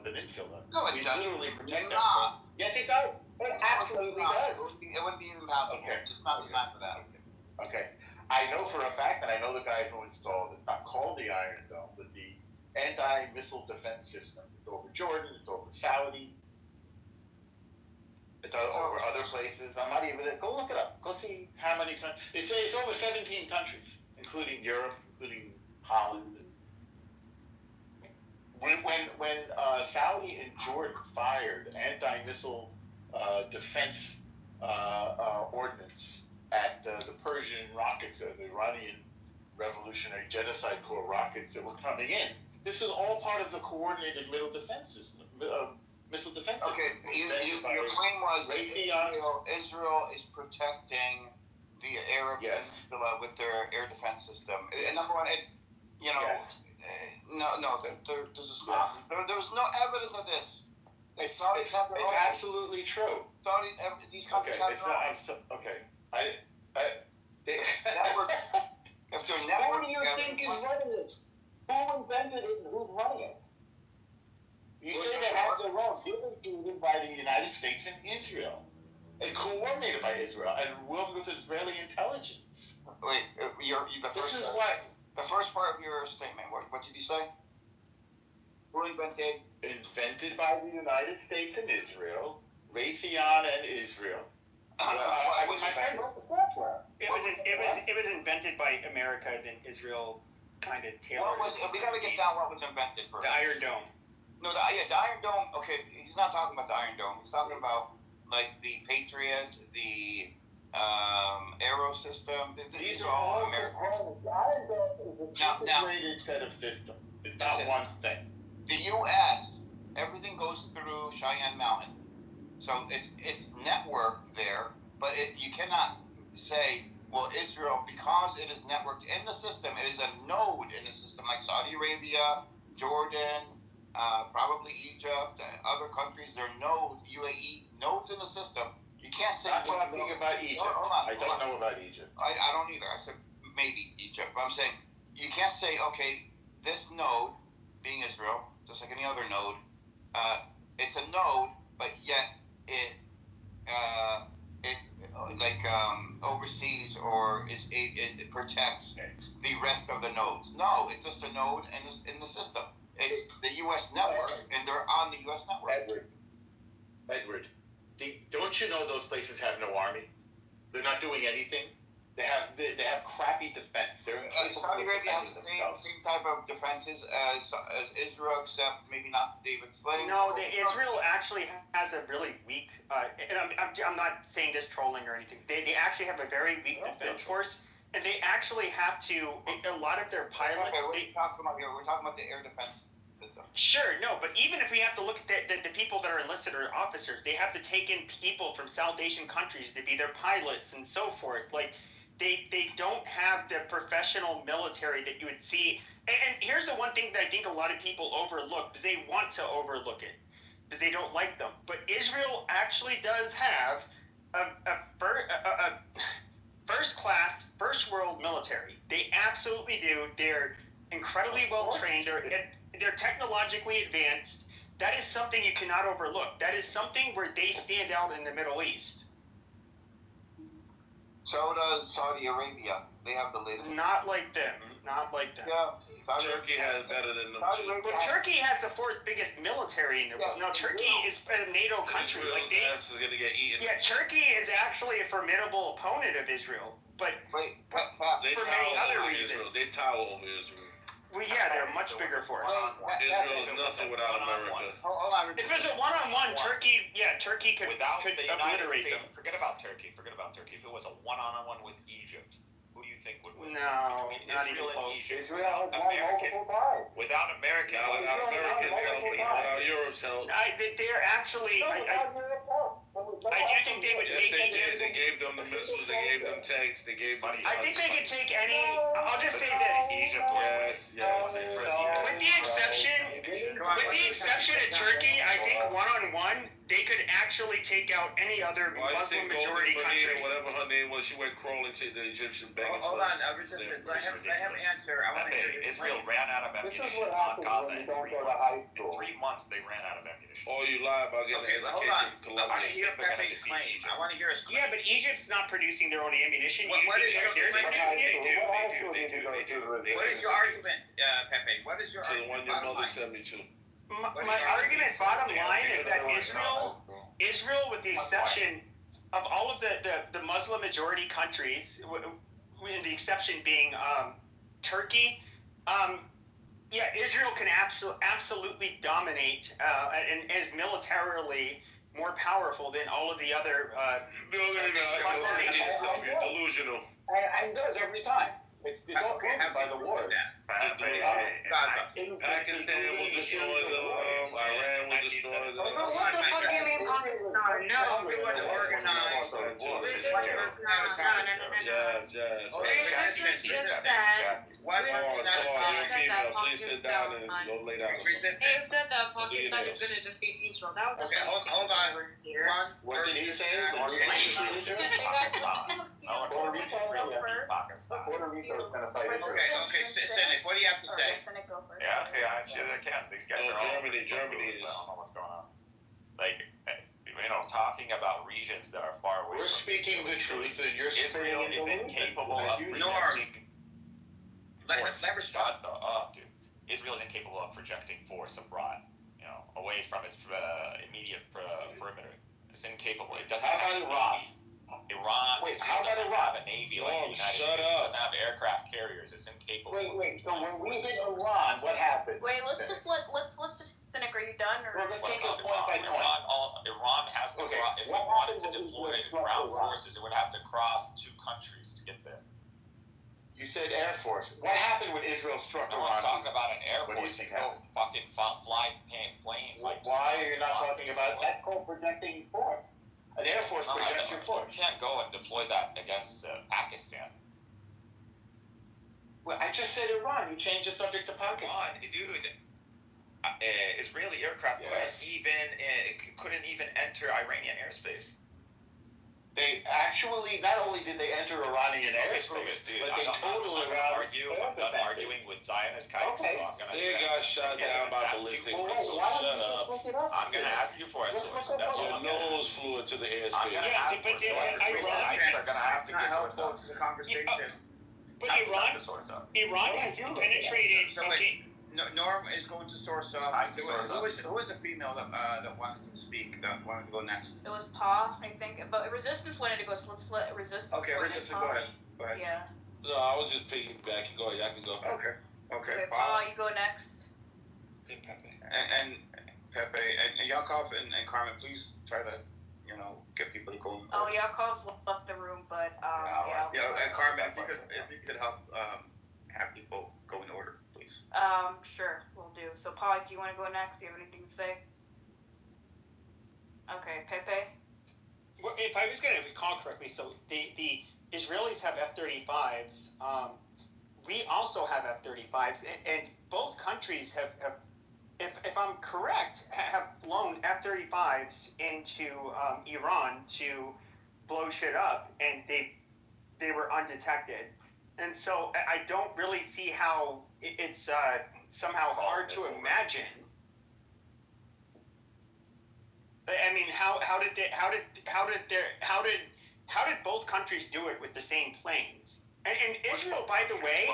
Peninsula. No, it we doesn't. literally protect Nah. them. Yes, it does. It absolutely does. It wouldn't be even possible. Okay. It's not the time for that. Okay. I know for a fact, and I know the guy who installed it, not called the Iron Dome, but the anti-missile defense system. It's over Jordan, it's over Saudi, it's over other places. I'm not even, go look it up. Go see how many countries. They say it's over 17 countries, including Europe, including Holland. When Saudi and Jordan fired anti-missile defense ordnance at the Persian rockets, the Iranian Revolutionary Genocide Corps rockets that were coming in, this is all part of the coordinated missile defense system. Okay, your claim was that Israel is protecting the Arab Peninsula with their air defense system. And number one, it's, there's no evidence of this. It's absolutely true. These countries have their own. If they're Who do you think is running it? Who invented it and who's running it? You say they have their own. It was created by the United States and Israel, and coordinated by Israel, and worked with Israeli intelligence. Wait, the first part of your statement. What did you say? Who invented? Invented by the United States and Israel, Raytheon and Israel. It was invented by America, then Israel kind of tailored. We got to get down what was invented first. The Iron Dome. No, the Iron Dome. Okay, he's not talking about the Iron Dome. He's talking about like the Patriot, the Aero system. These are all American. The Iron Dome is an integrated set of systems. It's not one thing. The U.S. everything goes through Cheyenne Mountain, so it's networked there. But you cannot say, well, Israel, because it is networked in the system, it is a node in the system, like Saudi Arabia, Jordan, probably Egypt, other countries. They're nodes, UAE, nodes in the system. You can't say. I'm talking about Egypt. Hold on, I don't know about Egypt. I don't either. I said maybe Egypt. But I'm saying you can't say, okay, this node, being Israel, just like any other node, it's a node, but yet it oversees or it protects the rest of the nodes. No, it's just a node in the system. It's the U.S. network, and they're on the U.S. network. Edward, don't you know those places have no army? They're not doing anything. They have crappy defense. Saudi Arabia has the same type of defenses as Israel, except maybe not David Sling. No, Israel actually has a really weak. And I'm not saying this trolling or anything. They actually have a very weak defense force, and they actually have to. A lot of their pilots. Okay, what are you talking about here? We're talking about the air defense system. Sure, no, but even if we have to look at the people that are enlisted or officers, they have to take in people from South Asian countries to be their pilots and so forth. Like. They don't have the professional military that you would see. And here's the one thing that I think a lot of people overlook, because they want to overlook it, because they don't like them. But Israel actually does have a first-class, first-world military. They absolutely do. They're incredibly well-trained. They're technologically advanced. That is something you cannot overlook. That is something where they stand out in the Middle East. So does Saudi Arabia. They have the latest. Not like them. Not like them. Yeah. Turkey has better than them too. Well, Turkey has the fourth biggest military in the world. No, Turkey is a NATO country. Israel's ass is gonna get eaten. Yeah, Turkey is actually a formidable opponent of Israel, but They for many tower other over reasons. Israel. They tower over Israel. Well, yeah, they're a much bigger force. Israel is nothing without America. Hold on. If it's a one-on-one, Turkey could Without could the United obliterate States, them. forget about Turkey. If it was a one-on-one with Egypt, who do you think would win? No, Between not even Israel and close. Egypt, Israel has won multiple times. without American, Not without Americans helping, without Europe's help. They're actually. No, without Europe, no. I do think they would Yes, take. they did. They gave them the missiles. They gave them tanks. They gave them. I think they could take any. I'll just say this. Egypt Yes, yes. With the exception of Turkey, I think one-on-one they could actually take out any other Well, I Muslim think majority Golden country. Bonita, whatever her name was, she went crawling to the Egyptian begging. Hold on, resistance. I have an answer. I want to hear this. Israel ran out of This is ammunition what on happens Gaza when in you don't 3 go to months. high In school. 3 months, they ran out of ammunition. Oh, you lie about getting Okay, an but hold education on. from I want to Columbia. hear Pepe's claim. I want to hear his claim. Yeah, but Egypt's not producing their own ammunition. What is your They What is your argument, Pepe? What is your To the one your bottom mother line? sent me to. My argument, bottom line, is that Israel, with the exception of all of the Muslim majority countries, with the exception being Turkey, Israel can absolutely dominate and is militarily more powerful than all of the other Muslim nations. Delusional. And does every time. It's all proven by the wars. Pakistan will destroy them. Iran will destroy them. But what the fuck do you mean Pakistan? No. We want to organize. Yes, yes. Resistance just said. What Come on, you're a female. Please sit down and go lay down. He said that Pakistan is going to defeat Israel. That was Okay, hold on. What did he say? Puerto Rico is going to fight Israel. Okay, Cynic, what do you have to say? Yeah, actually they can. These guys are all. Germany is. I don't know what's going on. Like, talking about regions that are far away. We're speaking the truth, and you're Israel is incapable of. Let her stop. Dude. Israel is incapable of projecting force abroad, away from its immediate perimeter. It's incapable. It doesn't How have about a navy. Iran Wait, Israel how about doesn't Iraq? have a navy Oh, like the United shut States. It up. doesn't have aircraft carriers. It's incapable. Wait. So when we hit Iran, what happened? Wait, let's just Cynic, are you done? Or? Well, let's What take it about point by Iran? point. Iran has to. Okay, If it what wanted to happened deploy when we ground Iran? forces, it would have to cross 2 countries to get there. You said Air Force. What happened when Israel struck No Iran? one's talking about an air What do you force. think You go fucking fly planes. Like Why are you not talking about that co-projecting force? An Air Force projects your force. You can't go and deploy that against Pakistan. Well, I just said Iran. You changed the subject to Pakistan. Dude, Israeli aircraft Yes. couldn't even enter Iranian airspace. They actually, not only did they enter Iranian airspace, but they totaled Iran. I'm done arguing with Zionist kites. Okay. They got shot down by ballistic missiles. Shut up. I'm going to ask you for a source. That's all Your I'm gonna nose flew into the I'm airspace. gonna ask for a source. Iran- They're going to have to It's not give helpful source to the conversation. But up. Iran The source up. has penetrated. So wait, Norm is going to source up. I can source up. Who was the female that wanted to speak, that wanted to go next? It was Pa, I think. But Resistance wanted to go, so let's let Resistance Okay, go. Resistance, go ahead. Yeah. No, I was just piggybacking. Go ahead, y'all can go. Okay, Okay, Pa, you go next. Hey, Pepe. And Pepe and Yakov and Carmen, please try to, get people to go. Oh, Yakov's left the room, but And Carmen, if you could help have people go in order, please. Sure, we'll do. So, Pa, do you want to go next? Do you have anything to say? Okay, Pepe. Well, if I was going to recall correctly, so the Israelis have F-35s. We also have F-35s, and both countries have if I'm correct, have flown F-35s into Iran to blow shit up, and they were undetected. And so I don't really see how it's somehow hard to imagine. I mean, how did both countries do it with the same planes? And Israel, by the way,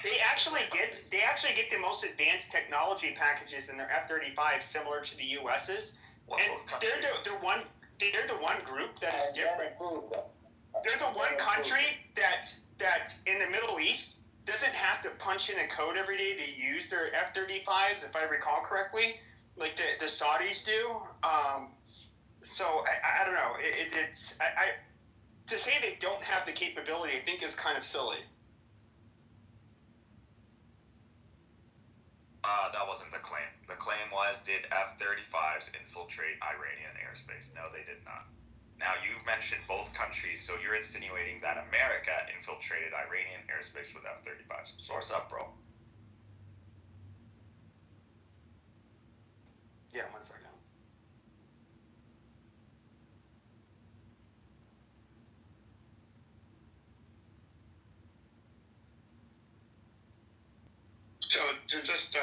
they actually get the most advanced technology packages in their F-35, similar to the U.S.'s. And they're the one group that is different. They're the one country that in the Middle East doesn't have to punch in a code every day to use their F-35s, if I recall correctly, like the Saudis do. So I don't know. It's to say they don't have the capability, I think, is kind of silly. That wasn't the claim. The claim was, did F-35s infiltrate Iranian airspace? No, they did not. Now, you've mentioned both countries, so you're insinuating that America infiltrated Iranian airspace with F-35s. Source up, bro. Yeah, 1 second. So to just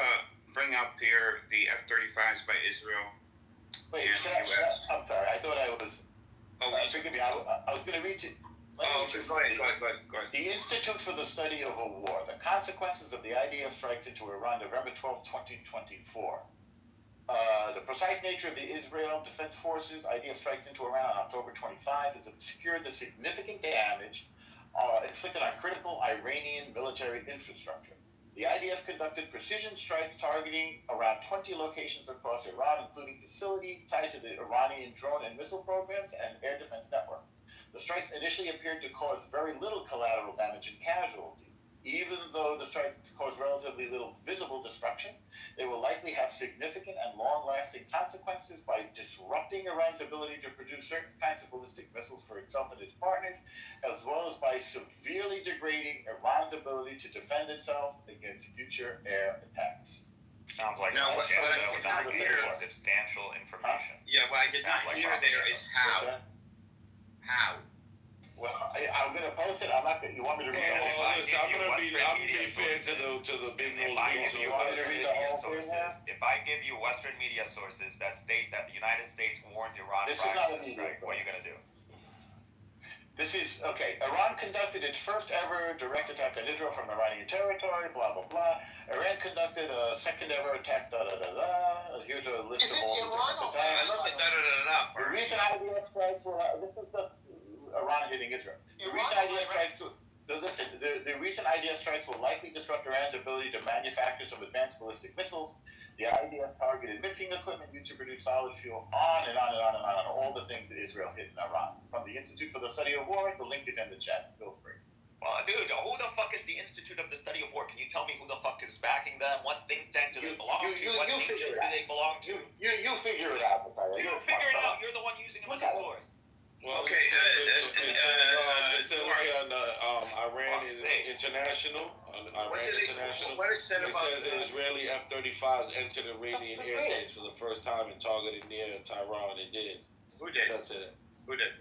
bring up here the F-35s by Israel Wait, and the U.S. I'm sorry. I thought I was. Forgive me. I was going to read you. Go ahead. The Institute for the Study of a War: The Consequences of the IDF Strikes into Iran, November 12, 2024. The precise nature of the Israel Defense Forces IDF strikes into Iran on October 25 has obscured the significant damage inflicted on critical Iranian military infrastructure. The IDF conducted precision strikes targeting around 20 locations across Iran, including facilities tied to the Iranian drone and missile programs and air defense network. The strikes initially appeared to cause very little collateral damage and casualties. Even though the strikes caused relatively little visible destruction, they will likely have significant and long-lasting consequences by disrupting Iran's ability to produce certain kinds of ballistic missiles for itself and its partners, as well as by severely degrading Iran's ability to defend itself against future air attacks. Sounds like Now, what without I hear is substantial information. Yeah, what I did not Sounds like hear there is how. How? Well, I'm going to post it. I'm not going. You want me to read the whole? Listen, I'm going to be fair to the big If I give you Western media sources, if I give you Western media sources that state that the United States warned Iran prior to the strike, what are you going to do? This is, okay, Iran conducted its first ever direct attack on Israel from Iranian territory, blah, blah, blah. Iran conducted a second ever attack, da, da, da, da. Here's a list of all the different attacks. The reason IDF strikes were, this is the Iran hitting Israel. The recent IDF strikes will likely disrupt Iran's ability to manufacture some advanced ballistic missiles. The IDF targeted mixing equipment used to produce solid fuel, on and on and on and on, all the things that Israel hit in Iran. From the Institute for the Study of War, the link is in the chat. Feel free. Well, dude, who the fuck is the Institute of the Study of War? Can you tell me who the fuck is backing them? What think tank do they belong to? What nation do they belong to? You figure it out, Matthias. You figure it out. You're the one using them as a source. Well, Okay, Iran is international. What is said It about says that Israeli F-35s entered Iranian airspace for the first time and targeted near Tehran. It did. Who did? That's it. Who did?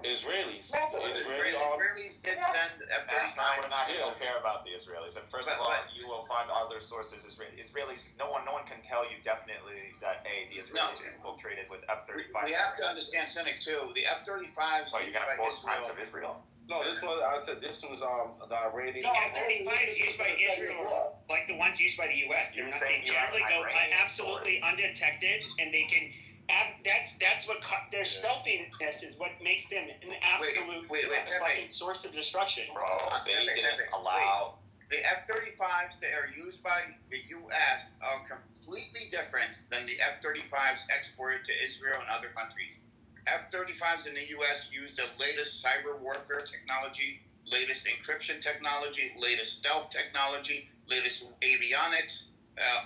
Israelis. Israelis did send F-35s. We're not going to care about the Israelis. And first of all, you will find other sources. Israelis. No one can tell you definitely that the Israelis infiltrated with F-35s. We have to understand something too. The F-35s. So you're going to quote times of Israel? No, this was. I said this was the Iranian. The F-35s used by Israel, like the ones used by the U.S., they generally go absolutely undetected, and they can. That's what their stealthiness is what makes them an absolute fucking source of destruction. Bro, they didn't allow. The F-35s that are used by the U.S. are completely different than the F-35s exported to Israel and other countries. F-35s in the U.S. use the latest cyber warfare technology, latest encryption technology, latest stealth technology, latest avionics.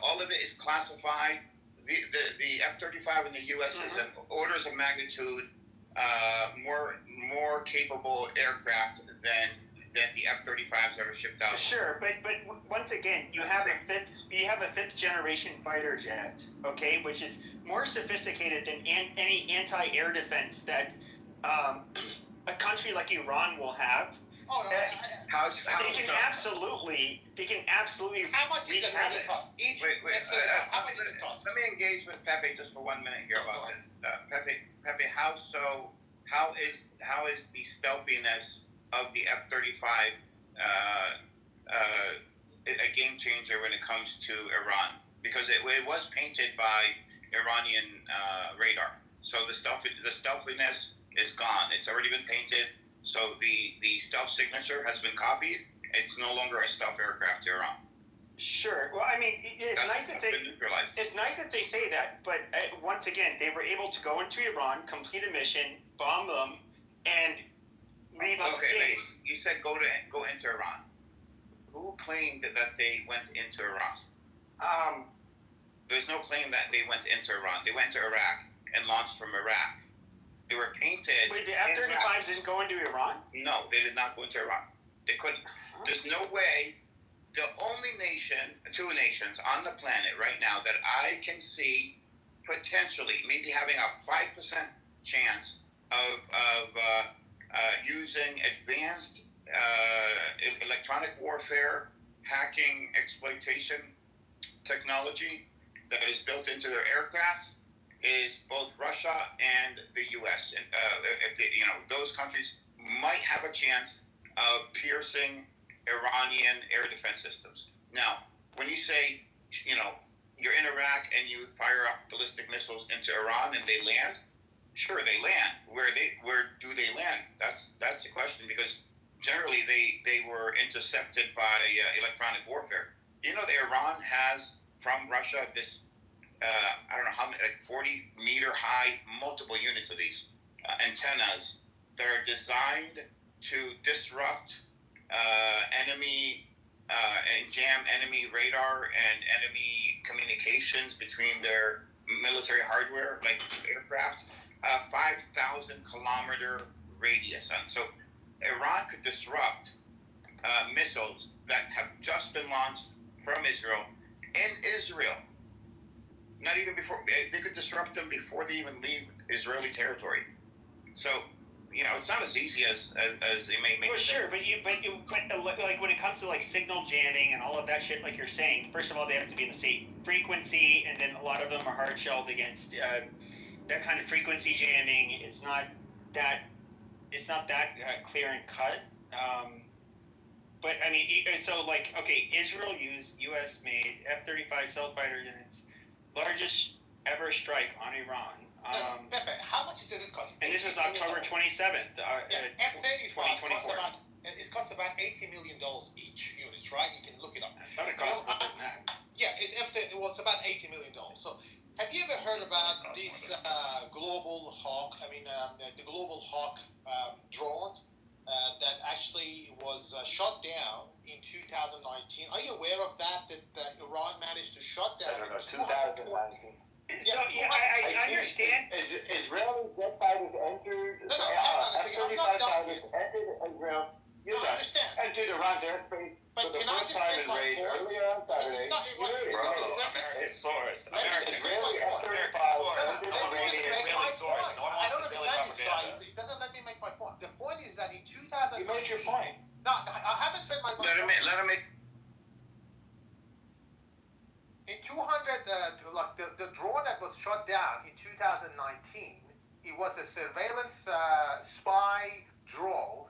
All of it is classified. The F-35 in the U.S. is an orders of magnitude more capable aircraft than the F-35s that are shipped out. Sure, but once again, you have a fifth generation fighter jet, okay, which is more sophisticated than any anti-air defense that a country like Iran will have. Oh no! They can absolutely. How much does it cost? How much does it cost? Let me engage with Pepe just for 1 minute here about this. Pepe, how is the stealthiness of the F-35 a game changer when it comes to Iran, because it was painted by Iranian radar. So the stealthiness is gone. It's already been painted. So the stealth signature has been copied. It's no longer a stealth aircraft to Iran. Sure. Well, I mean, it's nice that they say that, but once again, they were able to go into Iran, complete a mission, bomb them, and leave unscathed. Okay, you said go into Iran. Who claimed that they went into Iran? There's no claim that they went into Iran. They went to Iraq and launched from Iraq. They were painted. Wait, the F-35s didn't go into Iran? No, they did not go into Iran. They couldn't. There's no way. The only nation, 2 nations on the planet right now that I can see potentially maybe having a 5% chance of using advanced electronic warfare, hacking, exploitation technology that is built into their aircrafts is both Russia and the U.S. And if those countries might have a chance of piercing Iranian air defense systems. Now, when you say, you're in Iraq and you fire up ballistic missiles into Iran and they land, sure, they land. Where do they land? That's the question, because generally they were intercepted by electronic warfare. You know that Iran has from Russia this I don't know how many, like 40-meter high, multiple units of these antennas that are designed to disrupt enemy and jam enemy radar and enemy communications between their military hardware, like aircraft, 5,000 kilometer radius. And so Iran could disrupt missiles that have just been launched from Israel in Israel. Not even before, they could disrupt them before they even leave Israeli territory. So, it's not as easy as they may make it. Well, sure, but like when it comes to like signal jamming and all of that shit, like you're saying, first of all, they have to be in the same frequency, and then a lot of them are hard shelled against that kind of frequency jamming. It's not that clear and cut. But I mean, so like, okay, Israel used U.S. made F-35 stealth fighter units, largest ever strike on Iran. Pepe, how much does it cost? And this was October 27th, F-35 costs about $80 million each unit, right? You can look it up. I thought it cost more than that. Yeah, it's about $80 million. So, have you ever heard about this Global Hawk? The Global Hawk drone that actually was shot down in 2019. Are you aware of that Iran managed to shut down? I don't know, 2019. So, I understand. Israeli jet fighters entered. F-35 fighters entered Israel. I understand. Entered Iran's airspace but for the first time in raids earlier on Saturday. American source. Israeli F-35 entered Iranian. I don't understand this guy. It doesn't let me make my point. The point is that in 2019. You made your point. No, I haven't said my point. Let him make. In 200, the drone that was shot down in 2019, it was a surveillance spy drone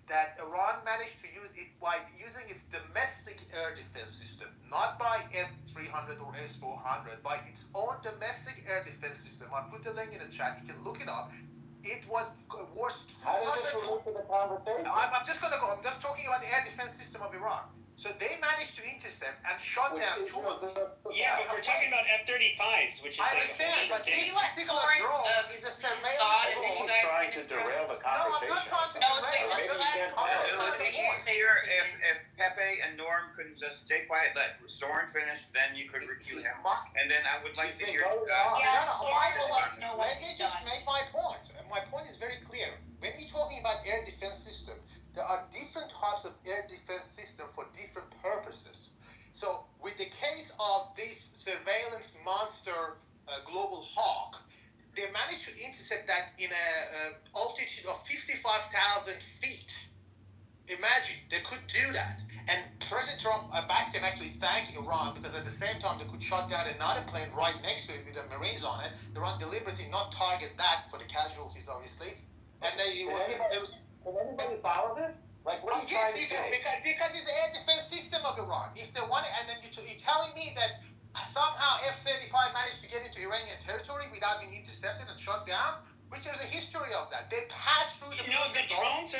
that Iran managed to use it by using its domestic air defense system, not by S-300 or S-400, by its own domestic air defense system. I put the link in the chat. You can look it up. It was worth 200. How does this relate to the conversation? I'm just talking about the air defense system of Iran. So they managed to intercept and shot down 200. Yeah, but we're talking about F-35s, which is I understand, but this particular drone is a surveillance drone. He's trying to derail the conversation. No, I'm not trying to derail. It would be easier if Pepe and Norm couldn't just stay quiet, let Soren finish, then you could review him. And then I would like to hear... Let me just make my point. My point is very clear. When you're talking about air defense system, there are different types of air defense system for different purposes. So with the case of this surveillance monster Global Hawk, they managed to intercept that in an altitude of 55,000 feet. Imagine, they could do that. And President Trump back then actually thanked Iran because at the same time they could shut down another plane right next to it with the Marines on it. Iran deliberately not target that for the casualties, obviously. And Can anybody follow this? Like, what are you Yes, trying to you do, say? because it's the air defense system of Iran. If they want it, and then you're telling me that somehow F-35 managed to get into Iranian territory without being intercepted and shot down, which there's a history of that. They passed through the. You know, the drones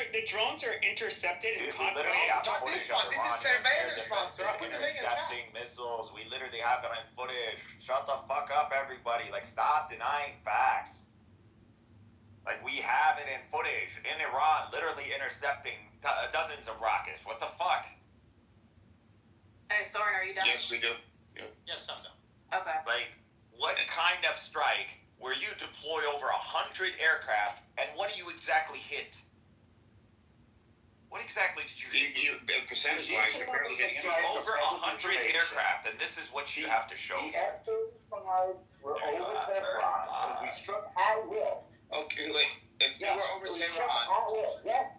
are intercepted and caught by. Not this footage one. of This is Iranian surveillance air drone, sir. I put the link in the chat. intercepting missiles. We literally have it on footage. Shut the fuck up, everybody. Like, stop denying facts. Like, we have it in footage in Iran, literally intercepting dozens of rockets. What the fuck? Hey, Soren, are you done? Yes, we do. Yes, I'm done. Okay. Like, what kind of strike where you deploy over 100 aircraft, and what do you exactly hit? What exactly did you hit? Percentage-wise, you're barely hitting anything. Over 100 aircraft, and this is what you have to show. The F-35 were over Tehran, and we struck at will. Okay, wait. If they were over we struck Tehran, at will. Yes.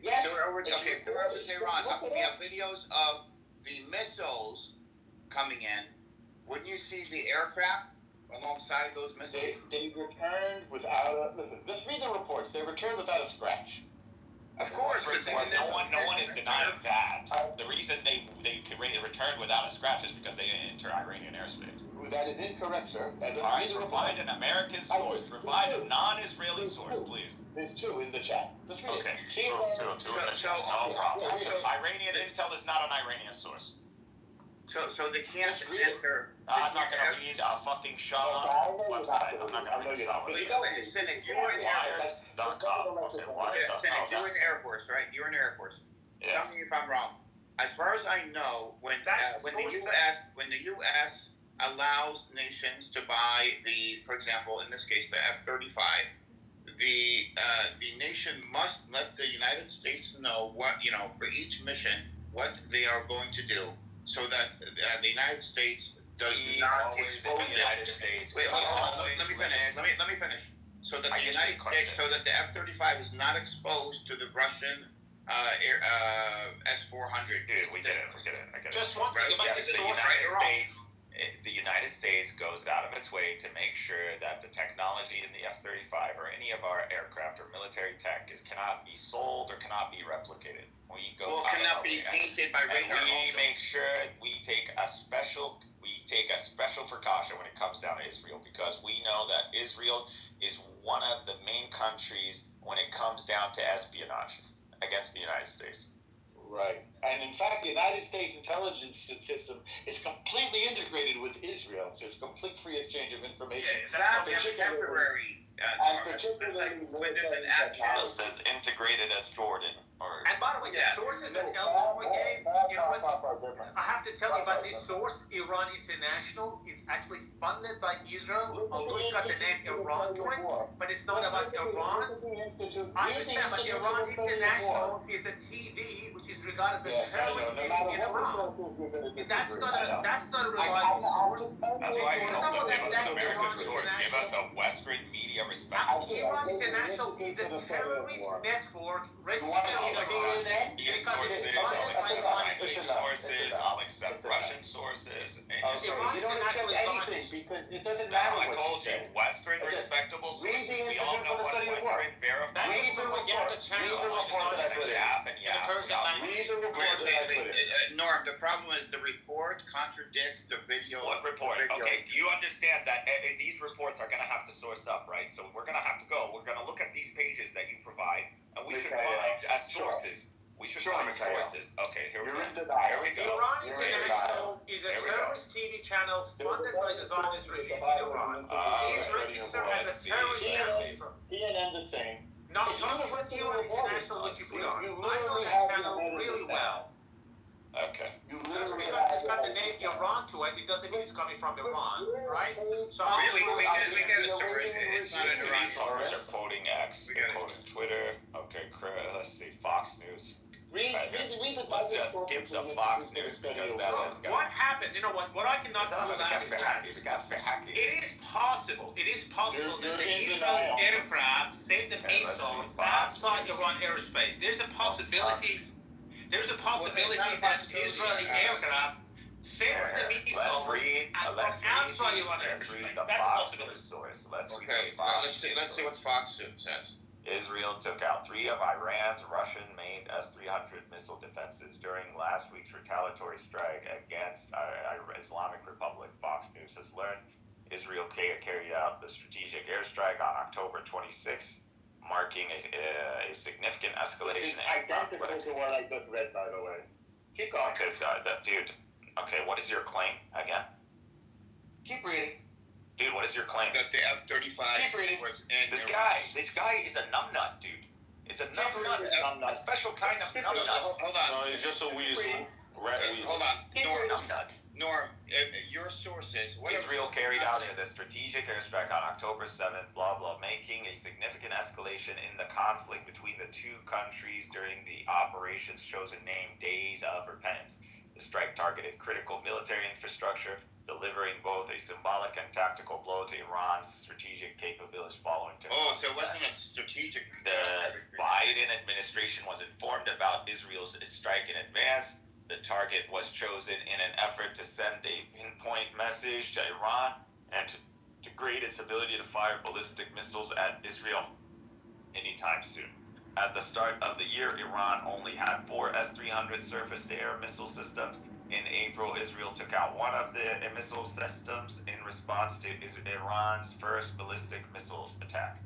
Yes. if they were over Tehran, how come we have videos of the missiles coming in? Wouldn't you see the aircraft alongside those missiles? They returned without a... Listen, just read the reports. They returned without a scratch. Of course. No one is denying that. The reason they returned without a scratch is because they didn't enter Iranian airspace. That is incorrect, sir. All right, provide an American source. Provide a non-Israeli source, please. There's two in the chat. Just read Okay, it. two in the chat. No problem. Iranian intel is not an Iranian source. So they can't enter. I'm not going to read a fucking Shah website. I'm not going to read Shah Well, website. Cynic, you were in the Air Force. Wires.com. Okay, wires.com. Cynic, you were in the Air Force, right? You were in the Air Force. Yeah. Tell me if I'm wrong. As far as I know, when the U.S. allows nations to buy for example, in this case, the F-35, the nation must let the United States know what, for each mission, what they are going to do, so that the United States does not expose the United States. Wait, hold on. Let me finish. Let me finish. So that the United States, so that the F-35 is not exposed to the Russian S-400. Dude, we get it. I get it. Just one thing about this story. The United States goes out of its way to make sure that the technology in the F-35 or any of our aircraft or military tech cannot be sold or cannot be replicated. We go cannot be painted by radar. We make sure we take a special precaution when it comes down to Israel, because we know that Israel is one of the main countries when it comes down to espionage against the United States. Right. And in fact, the United States intelligence system is completely integrated with Israel, so it's complete free exchange of information. Yeah, that's temporary. And particularly It says integrated as Jordan. And by the way, the sources that Elmore gave, I have to tell you about this source, Iran International, is actually funded by Israel, although it's got the name Iran to it, but it's not about Iran. I understand, but Iran International is a TV which is regarded as a terrorist entity in Iran. That's not a reliable source. That's why you know that American source. Give us a Western media respect. Iran International is a terrorist network registered in Iran because it's funded by Iran. Sources, I'll accept Russian sources. Iran You don't accept anything because it doesn't matter I what told you you, say. Western respectable sources. Read the We all Institute know for the what Study of War. Western verified. Read the report. Read the report that I put in. Read the report that I put in. Norm, the problem is the report contradicts the video. What report? Okay, do you understand that these reports are going to have to source up, right? So we're going to have to go. We're going to look at these pages that you provide, and we should find sources. We should find sources. Okay, here we go. Here we go. Iran International is a terrorist TV channel funded by the Zionist regime in Iran. It is registered as a terrorist channel. CNN the same. Not Iran International, which you put on. I know that channel really well. Okay. Just because it's got the name Iran to it, it doesn't mean it's coming from Iran, right? So we get a story. It's not an Iran story. These are quoting X, they're quoting Twitter. Okay, let's see, Fox News. Let's just skip the Fox News because that has got... What happened? You know what I cannot rule out is that it is possible that the Israeli aircraft sent the missiles outside Iran airspace. There's a possibility that Israeli aircraft sent the missiles outside Iran airspace. Let's read the Fox News source. Let's see what Fox News says. Israel took out 3 of Iran's Russian-made S-300 missile defenses during last week's retaliatory strike against Islamic Republic. Fox News has learned Israel carried out the strategic airstrike on October 26th, marking a significant escalation in identical to what I just read, by the way. Keep going. Okay, dude. Okay, what is your claim again? Keep reading. Dude, what is your claim? That the F-35 was in This guy is a numbnut, dude. It's a numbnut. A special kind of numbnut. Hold on. No, he's just a weasel. Rat weasel. Hold on. Norm, your sources. Israel carried out the strategic airstrike on October 7th, blah, blah, making a significant escalation in the conflict between the two countries during the operation's chosen name, Days of Repentance. The strike targeted critical military infrastructure, delivering both a symbolic and tactical blow to Iran's strategic capabilities following so it wasn't a strategic. The Biden administration was informed about Israel's strike in advance. The target was chosen in an effort to send a pinpoint message to Iran and to degrade its ability to fire ballistic missiles at Israel anytime soon. At the start of the year, Iran only had 4 S-300 surface-to-air missile systems. In April, Israel took out one of the missile systems in response to Iran's first ballistic missiles attack.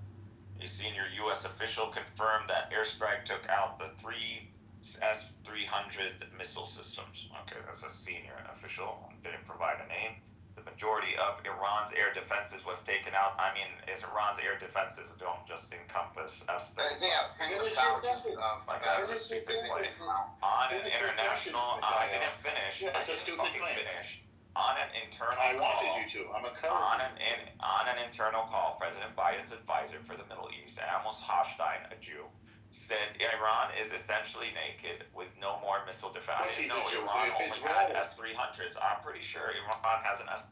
A senior U.S. official confirmed that airstrike took out the 3 S-300 missile systems. Okay, that's a senior official. Didn't provide a name. The majority of Iran's air defenses was taken out. I mean, Iran's air defenses don't just encompass S-300. That's a stupid claim. On an international, I didn't finish. That's a stupid claim. On an internal I call. wanted you to. I'm a cover. On an internal call, President Biden's advisor for the Middle East, Amos Hochstein, a Jew, said Iran is essentially naked with no more missile defense. I didn't know Iran only had S-300s. I'm pretty sure Iran has an S.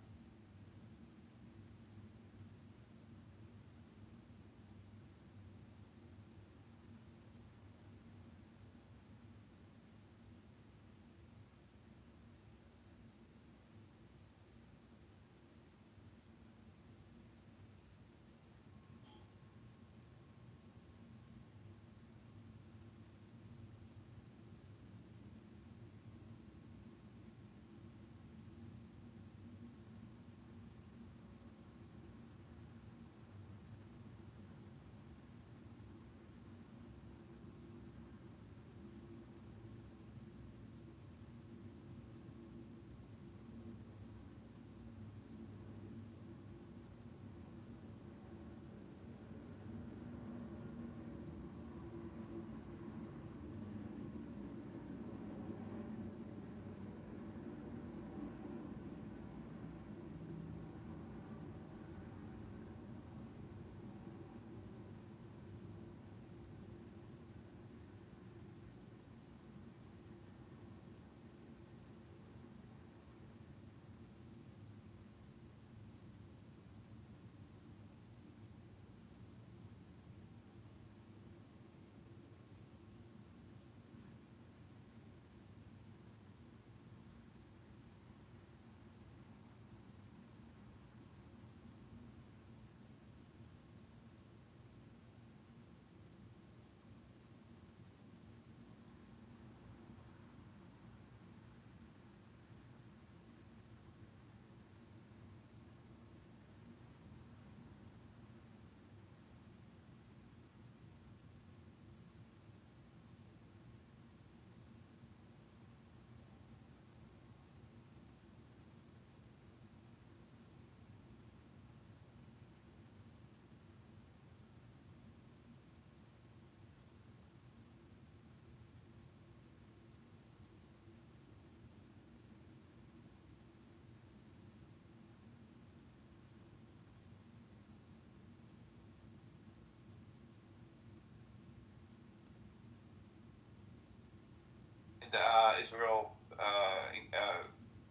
Israel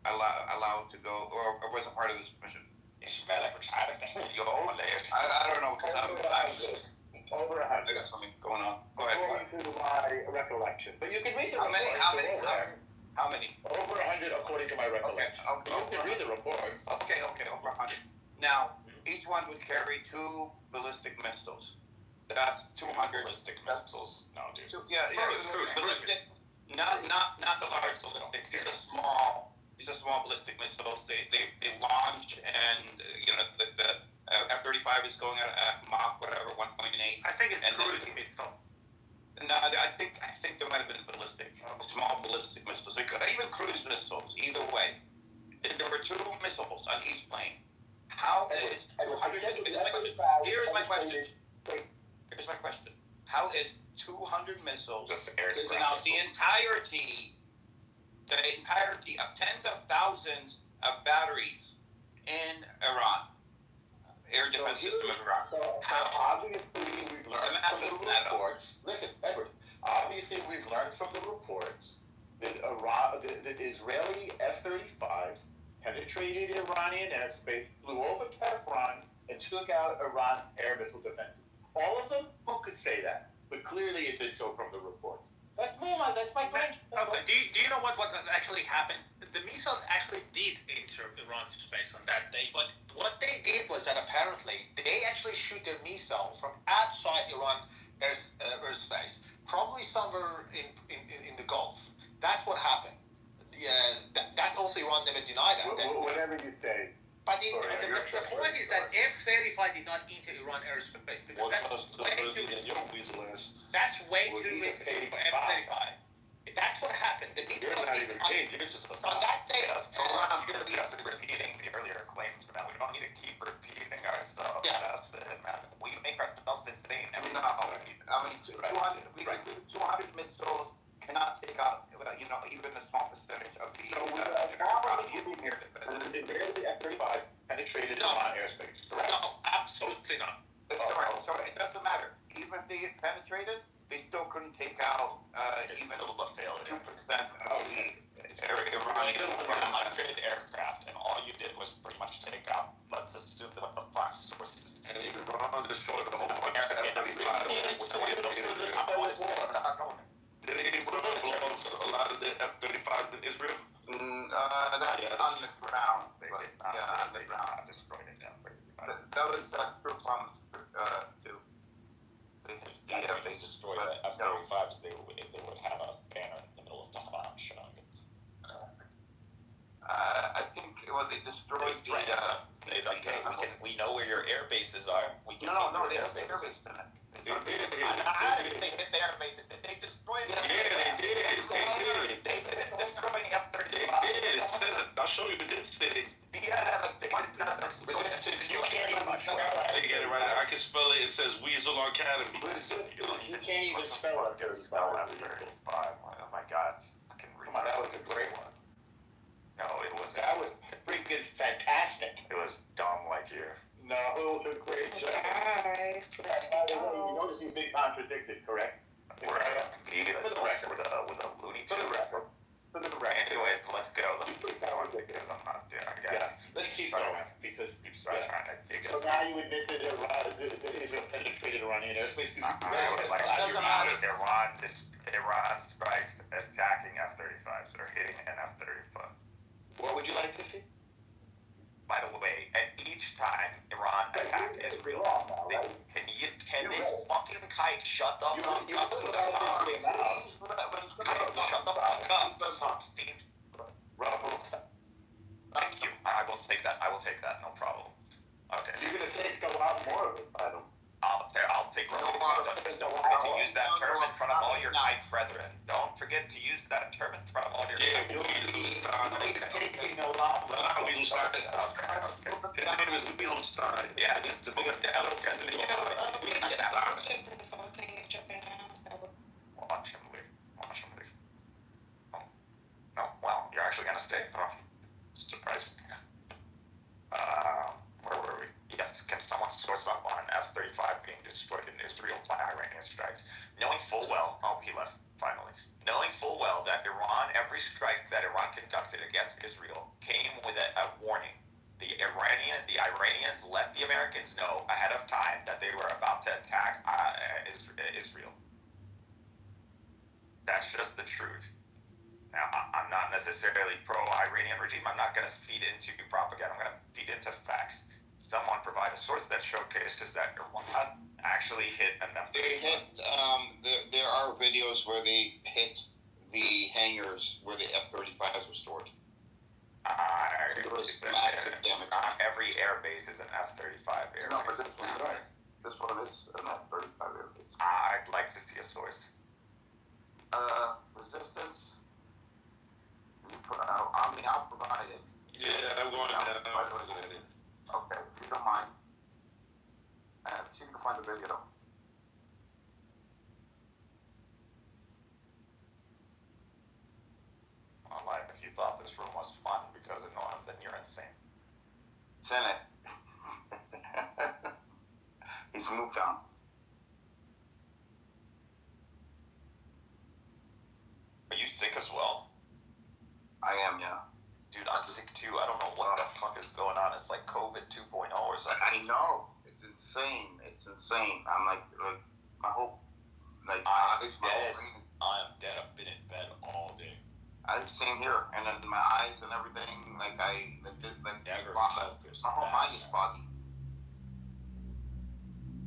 allowed to go, or was a part of this mission? I don't know, because over 100. I got something going on. Go ahead. According to my recollection. But you can read the How report. many? Over 100 according to my recollection. Okay. You can read the report. Okay, over 100. Now, each one would carry 2 ballistic missiles. That's 200 ballistic missiles. No, dude. Yeah, ballistic. Not the large, the little. These are small ballistic missiles. They launch, and the F-35 is going at Mach whatever 1.8. I think it's cruising missile. No, I think there might have been ballistic, small ballistic missiles. Even cruise missiles. Either way, there were 2 missiles on each plane. How is 200? Here's my question. Here's my question. How is 200 missiles taking out the entirety of tens of thousands of batteries in Iran? Air defense system of Iran. So obviously we've learned from the reports. Listen, Edward. Obviously we've learned from the reports that the Israeli F-35s penetrated Iranian airspace, flew over Tehran, and took out Iran's air missile defenses. All of them? Who could say that? But clearly it did so from the report. That's my question. Okay. Do you know what actually happened? The missiles actually did enter Iran's space on that day, but what they did was that apparently they actually shoot their missile from outside Iran airspace, probably somewhere in the Gulf. That's what happened. That's also Iran never denied that. Whatever you say. But the point is that F-35 did not enter Iran airspace because that's way too risky for F-35. That's what happened. The missile on that day. We're just repeating the earlier claims, man. We don't need to keep repeating ourselves. Yeah. That's it, man. We make ourselves insane. I mean, 200 missiles cannot take out, even a small percentage of the Iranian air defense. The Israeli F-35 penetrated Iran airspace, correct? No, absolutely not. So it doesn't matter. Even if they penetrated, they still couldn't take out even 2% of the Iranian aircraft, and all you did was pretty much take out, let's assume that the Fox sources. And Iran destroyed the whole Did they put a lot of the F-35s in Israel? That's on the ground. On the ground. Destroyed it. That was true bombs too. They destroyed the F-35s. They would have a banner in the middle of Tehran showing it. I think they destroyed we know where your air bases are. No, they have the air base in it. They hit the air bases. They destroyed it. They didn't destroy the F-35. They did. I'll show you the distance. You can't even spell it. They get it right. I can spell it. It says Weasel Academy. You can't even spell it. F-35. Oh my God. Come on, that was a great one. No, it was. That was freaking fantastic. It was dumb like you. No, it was a great job. Guys, let's By the way, you notice he's being contradicted, correct? We're with a Looney Tunes. For the record. Anyways, let's go. Let's keep going because I'm not doing it. Yeah, let's keep going because trying to dig so now you admit that Israel penetrated Iranian airspace. Iran strikes attacking F-35s or hitting an F-35. What would you like to see? By the way, at each time Iran attacked Israel, can they fucking kite shut the fuck up? Shut the fuck up. Thank you. I will take that. No problem. Okay. You're gonna take a lot more of it, by the way. I'll take Don't forget to use that term in front of all your kite brethren. Don't forget to use that term in front of all your kite brethren. Yeah, it's the biggest president. Watch him leave. Oh. No, well, you're actually gonna stay. Oh, surprising. Where were we? Yes, can someone source up on an F-35 being destroyed in Israel by Iranian strikes? Knowing full well, he left, finally. Knowing full well that every strike that Iran conducted against Israel came with a warning. The Iranians let the Americans know ahead of time that they were about to attack Israel. That's just the truth. Now, I'm not necessarily pro-Iranian regime. I'm not going to feed into propaganda. I'm going to feed into facts. someone provide a source that showcases that Iran actually hit enough. They hit. There are videos where they hit the hangars where the F-35s were stored. There was massive damage. Not every airbase is an F-35 airbase. No, but this one is. This one is an F-35 airbase. I'd like to see a source. Resistance. I'll provide it. Yeah, I want it. Okay, if you don't mind. See if you can find the video. Unlike if you thought this room was fun because of Norm, then you're insane. Senate. He's moved on. Are you sick as well? I am, yeah. Dude, I'm sick too. I don't know what the fuck is going on. It's like COVID 2.0 or something. I know. It's insane. I'm like my whole, like, I'm dead. I am dead. I've been in bed all day. Same here, and then my eyes and everything, Never felt this my whole bad. mind is foggy.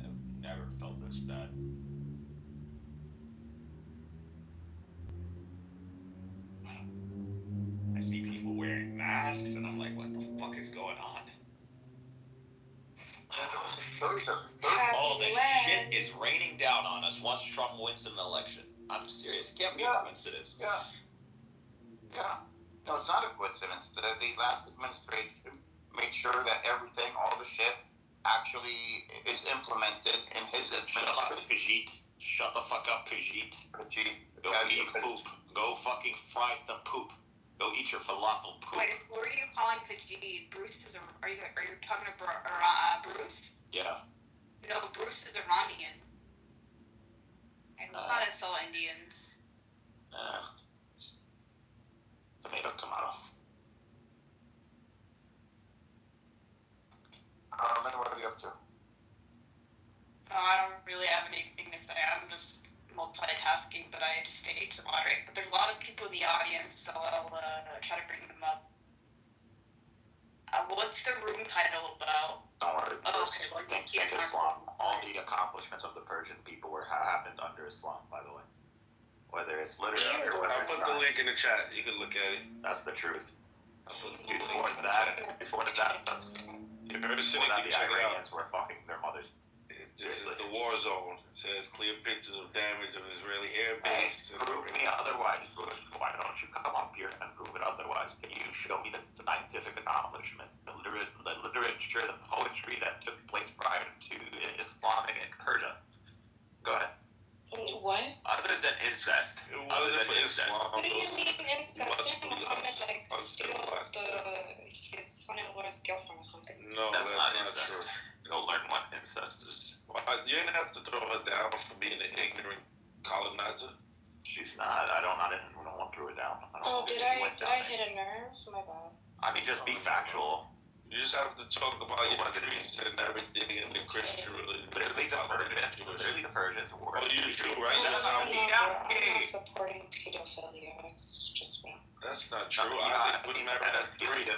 I've never felt this bad. I see people wearing masks, and I'm like, what the fuck is going on? All this shit is raining down on us once Trump wins an election. I'm serious. It can't be a coincidence. Yeah. No, it's not a coincidence. The last administration made sure that everything, all the shit, actually is implemented in his administration. Pajit. Shut the fuck up, Pajit. Go eat poop. Go fucking fry some poop. Go eat your falafel poop. Wait, who are you calling Pajid? Bruce is are you talking about Bruce? Yeah. No, Bruce is Iranian. And we thought it's all Indians. Tomato. Then what are you up to? I don't really have anything to say. I'm just multitasking, but I just need to moderate. But there's a lot of people in the audience, so I'll try to bring them up. What's the room title about? Don't worry. Okay, well, just keep Islam. All the accomplishments of the Persian people happened under Islam, by the way. Whether it's literary or whether I'll put the link in the chat. You can look at it. That's the truth. Before that, You heard the before that, the Iranians were fucking their mothers. This is the war zone. It says clear pictures of damage of Israeli air base. Prove me otherwise, Bush. Why don't you come up here and prove it otherwise? Can you show me the scientific accomplishments, the literature, the poetry that took place prior to Islamic and Persia? Go ahead. What? Other than incest. What do you mean incest? Muhammad steal his son-in-law's girlfriend or something? No, that's not true. Go learn what incest is. Well, you didn't have to throw her down for being an ignorant colonizer. She's not. I don't want to throw her down. Did I hit a nerve? My bad. I mean, just be factual. You just have to talk about your dreams and everything in the Christian religion. Literally the Persians were. Oh, you do, right? I'm not supporting pedophilia. That's just wrong. That's not true. I think we never had three.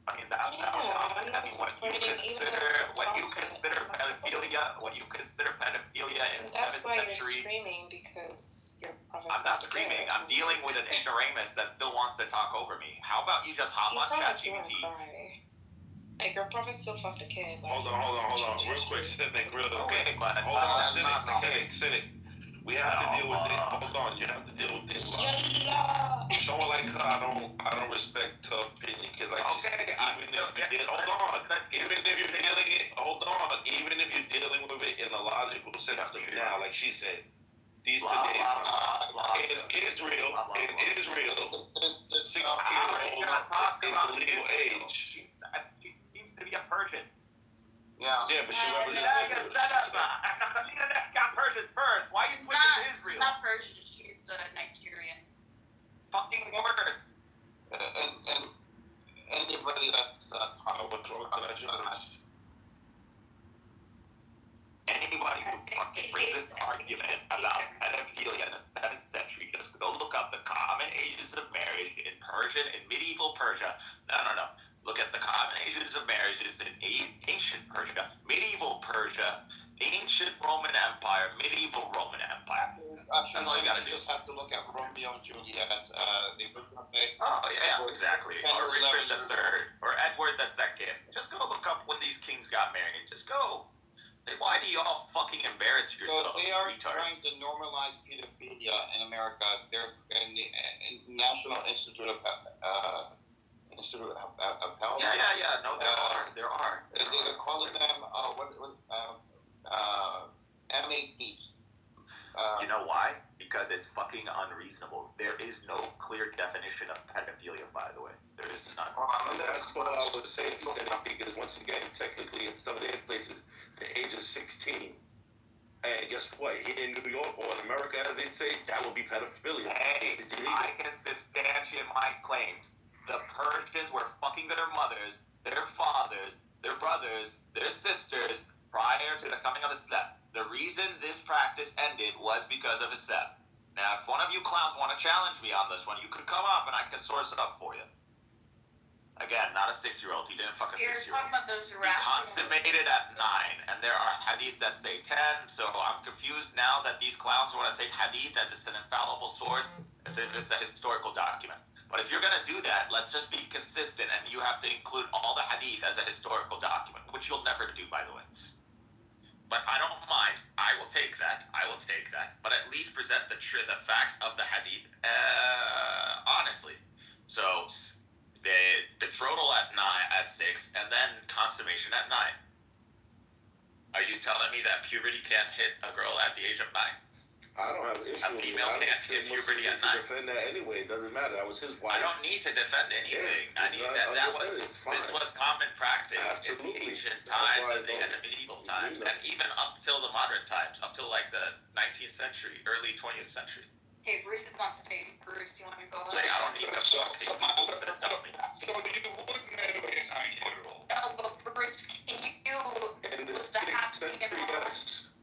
I mean, that's when you consider pedophilia in the 7th why century. You're screaming because your prophet. I'm not screaming. I'm dealing with an ignoramus that still wants to talk over me. How about you just hop on ChatGPT? Like, your prophet still fucked a kid. Like, Hold on. Real quick, Cynic, real quick. Okay, but hold on, Cynic. We have to deal with this. Hold on, you have to deal with this. Someone like her, I don't respect her opinion. Cause like, even if you're dealing with it in a logical sense now, like she said, these today in Israel, 16-year-old is the legal age. She seems to be a Persian. Yeah, but she represents Persians first. Why are you switching to Israel? She's not Persian. She's Nigerian. Fucking worse. And anybody that's anybody who fucking brings this argument about pedophilia in the 7th century, just go look up the common ages of marriage in Persian, in medieval Persia. No. Look at the common ages of marriages in ancient That's all you gotta do. Just have to look at Romeo and Juliet. Exactly. Or Richard III, or Edward II. Just go look up when these kings got married. Just go. Why do y'all fucking embarrass yourselves? So they are trying to normalize pedophilia in America. They're in the National Institute of Health. Yeah. No, there are. They're calling them MATs. You know why? Because it's fucking unreasonable. There is no clear definition of pedophilia, by the way. There is none. That's what I would say, because once again, technically, in some of the places, the age is 16. And guess what? Here in New York or in America, as they say, that would be pedophilia. Hey, I can substantiate my claims. The Persians were fucking their mothers, their fathers, their brothers, their sisters prior to the coming of the steppe. The reason this practice ended was because of a steppe. Now, if one of you clowns want to challenge me on this one, you could come up and I can source it up for you. Again, not a 6-year-old. He didn't fuck a 6-year-old. You're talking about those He consummated at 9, and there are hadith that say 10, so I'm confused now that these clowns want to take hadith as it's an infallible source, as if it's a historical document. But if you're going to do that, let's just be consistent, and you have to include all the hadith as a historical document, which you'll never do, by the way. But I don't mind. I will take that. But at least present the facts of the hadith honestly. So the betrothal at 6, and then consummation at 9. Are you telling me that puberty can't hit a girl at the age of 9? I don't have an issue. A female can't hit puberty at 9. Defend that anyway. It doesn't matter. That was his wife. I don't need to defend anything. Yeah, This was common practice in the ancient times and the medieval times, and even up till the modern times, up till like the 19th century, early 20th century. Hey, Bruce is on stage. Bruce, do you want to go? Like, I don't need to talk to people that tell me. So you would marry a 9-year-old? No, but Bruce, can you? In the 6th century, yes.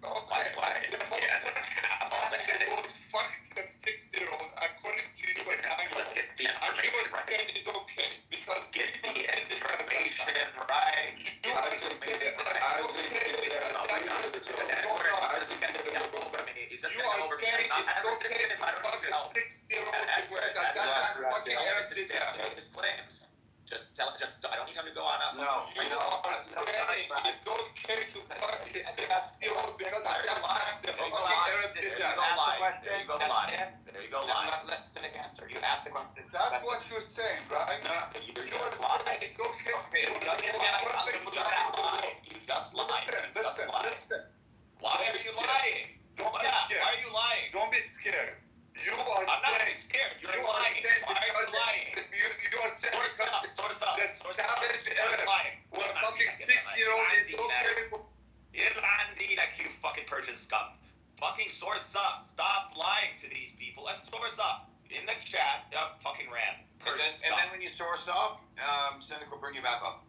Okay. Why? Yeah. I'm all the headache. Fuck the 6-year-old. According to you, a 9-year-old. The information right. Is okay because get the information right. He's just going over me. I'm not okay if I don't need help. 6-year-old because at that time fucking Arab did that. His claims. I don't need him to go on up. No. You are saying it's okay to fuck a 6-year-old because at that time the fucking Arab did that. There you go lying. Let's spin against her. You asked the question. That's what you're saying, right? No, you're saying it's okay. You just lied. Listen. Why are you lying? Don't be scared. Why are you lying? Don't be scared. You are I'm not saying. scared. You're lying. Why are you lying? You are saying because Source the savage Arab or a fucking 6-year-old is okay for. You fucking Persian scum. Fucking source up. Stop lying to these people and source up. In the chat, fucking ran. And then when you source up, Cynic will bring you back up.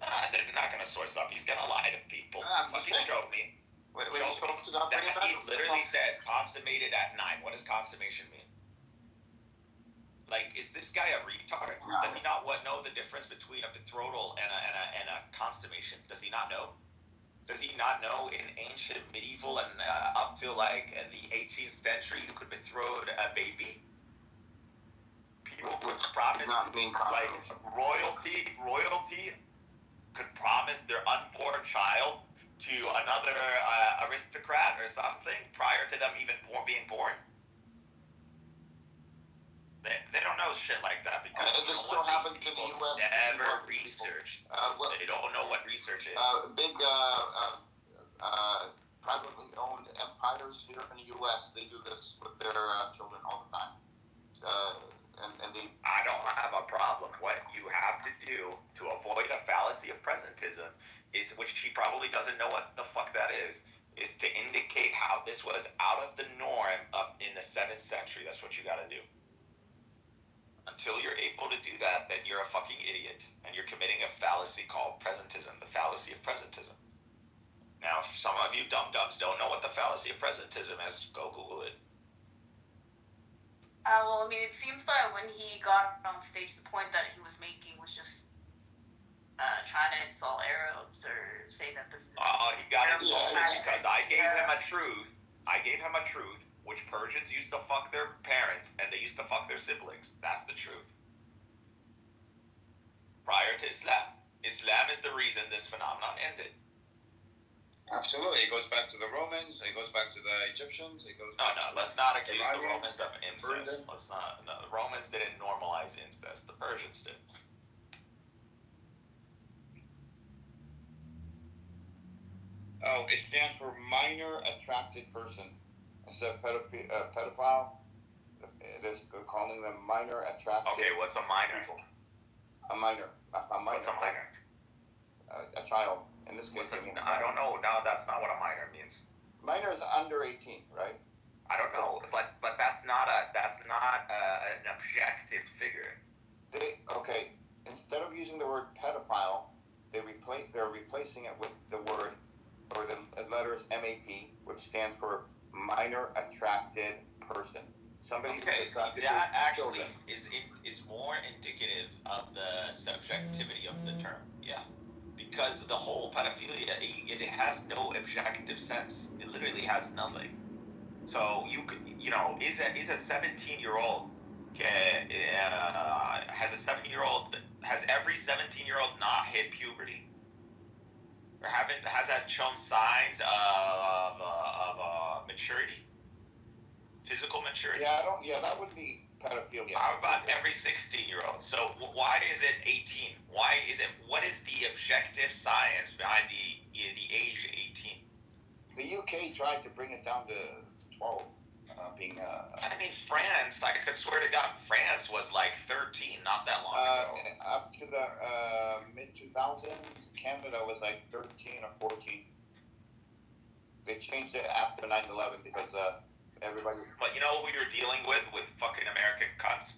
Nah, they're not gonna source up. He's gonna lie to people. Fucking show me. When he sources up, bring it back He literally says consummated at 9. What does consummation mean? Like, is this guy a retard? Does he not know the difference between a betrothal and a consummation? Does he not know? Does he not know in ancient, medieval, and up till like in the 18th century, you could betroth a baby? People would promise, like royalty could promise their unborn child to another aristocrat or something prior to them even being born. They don't know shit like that because this still happens in the U.S. Never research. They don't know what research is. Big privately owned empires here in the U.S. They do this with their children all the time. I don't have a problem. What you have to do to avoid a fallacy of presentism is, which she probably doesn't know what the fuck that is to indicate how this was out of the norm in the 7th century. That's what you got to do. Until you're able to do that, then you're a fucking idiot, and you're committing a fallacy called presentism, the fallacy of presentism. Now, if some of you dum-dums don't know what the fallacy of presentism is, go Google it. Well, I mean, it seems like when he got on stage, the point that he was making was just trying to insult Arabs or say that this is... Oh, he got insulted because I gave him a truth. which Persians used to fuck their parents and they used to fuck their siblings. That's the truth. Prior to Islam. Islam is the reason this phenomenon ended. Absolutely. It goes back to the Romans. It goes back to the Egyptians. It goes back to let's not accuse the Iranians, Romans of incest. Let's not. No, the Romans didn't normalize incest. The Persians did. Oh, it stands for minor attracted person. Instead of pedophile, they're calling them minor attracted. Okay, what's a minor? A minor. What's a minor? A child. In this case, I don't know. No, that's not what a minor means. Minor is under 18, right? I don't know, but that's not an objective figure. Okay. Instead of using the word pedophile, they're replacing it with the word or the letters MAP, which stands for minor attracted person. Somebody who's attracted that to actually children. is more indicative of the subjectivity of the term. Yeah. Because the whole pedophilia, it has no objective sense. It literally has nothing. So you could, is a 17-year-old has every 17-year-old not hit puberty, or has that shown signs of maturity, physical maturity? Yeah, that would be pedophilia. How about every 16-year-old? So why is it 18? What is the objective science behind the age 18? The UK tried to bring it down to 12. France, I could swear to God, France was like 13 not that long ago. Up to the mid-2000s, Canada was like 13 or 14. They changed it after 9/11 because everybody... But you know who you're dealing with fucking American cunts?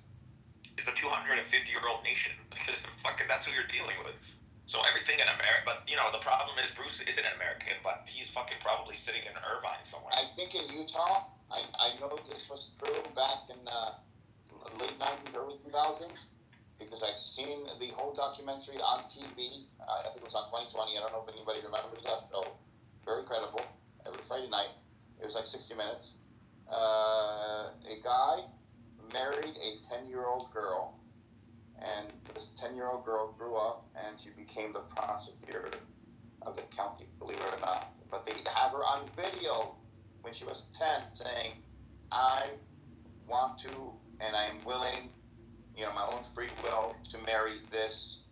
It's a 250-year-old nation. Because fucking that's who you're dealing with. So everything in America, but the problem is Bruce isn't an American, but he's fucking probably sitting in Irvine somewhere. I think in Utah, I know this was true back in late 90s, early 2000s, because I've seen the whole documentary on TV. I think it was on 2020. I don't know if anybody remembers that show. Very credible. Every Friday night. It was like 60 minutes. A guy married a 10-year-old girl, and this 10-year-old girl grew up, and she became the prosecutor of the county, believe it or not. But they'd have her on video when she was 10 saying, I want to, and I am willing, my own free will, to marry this,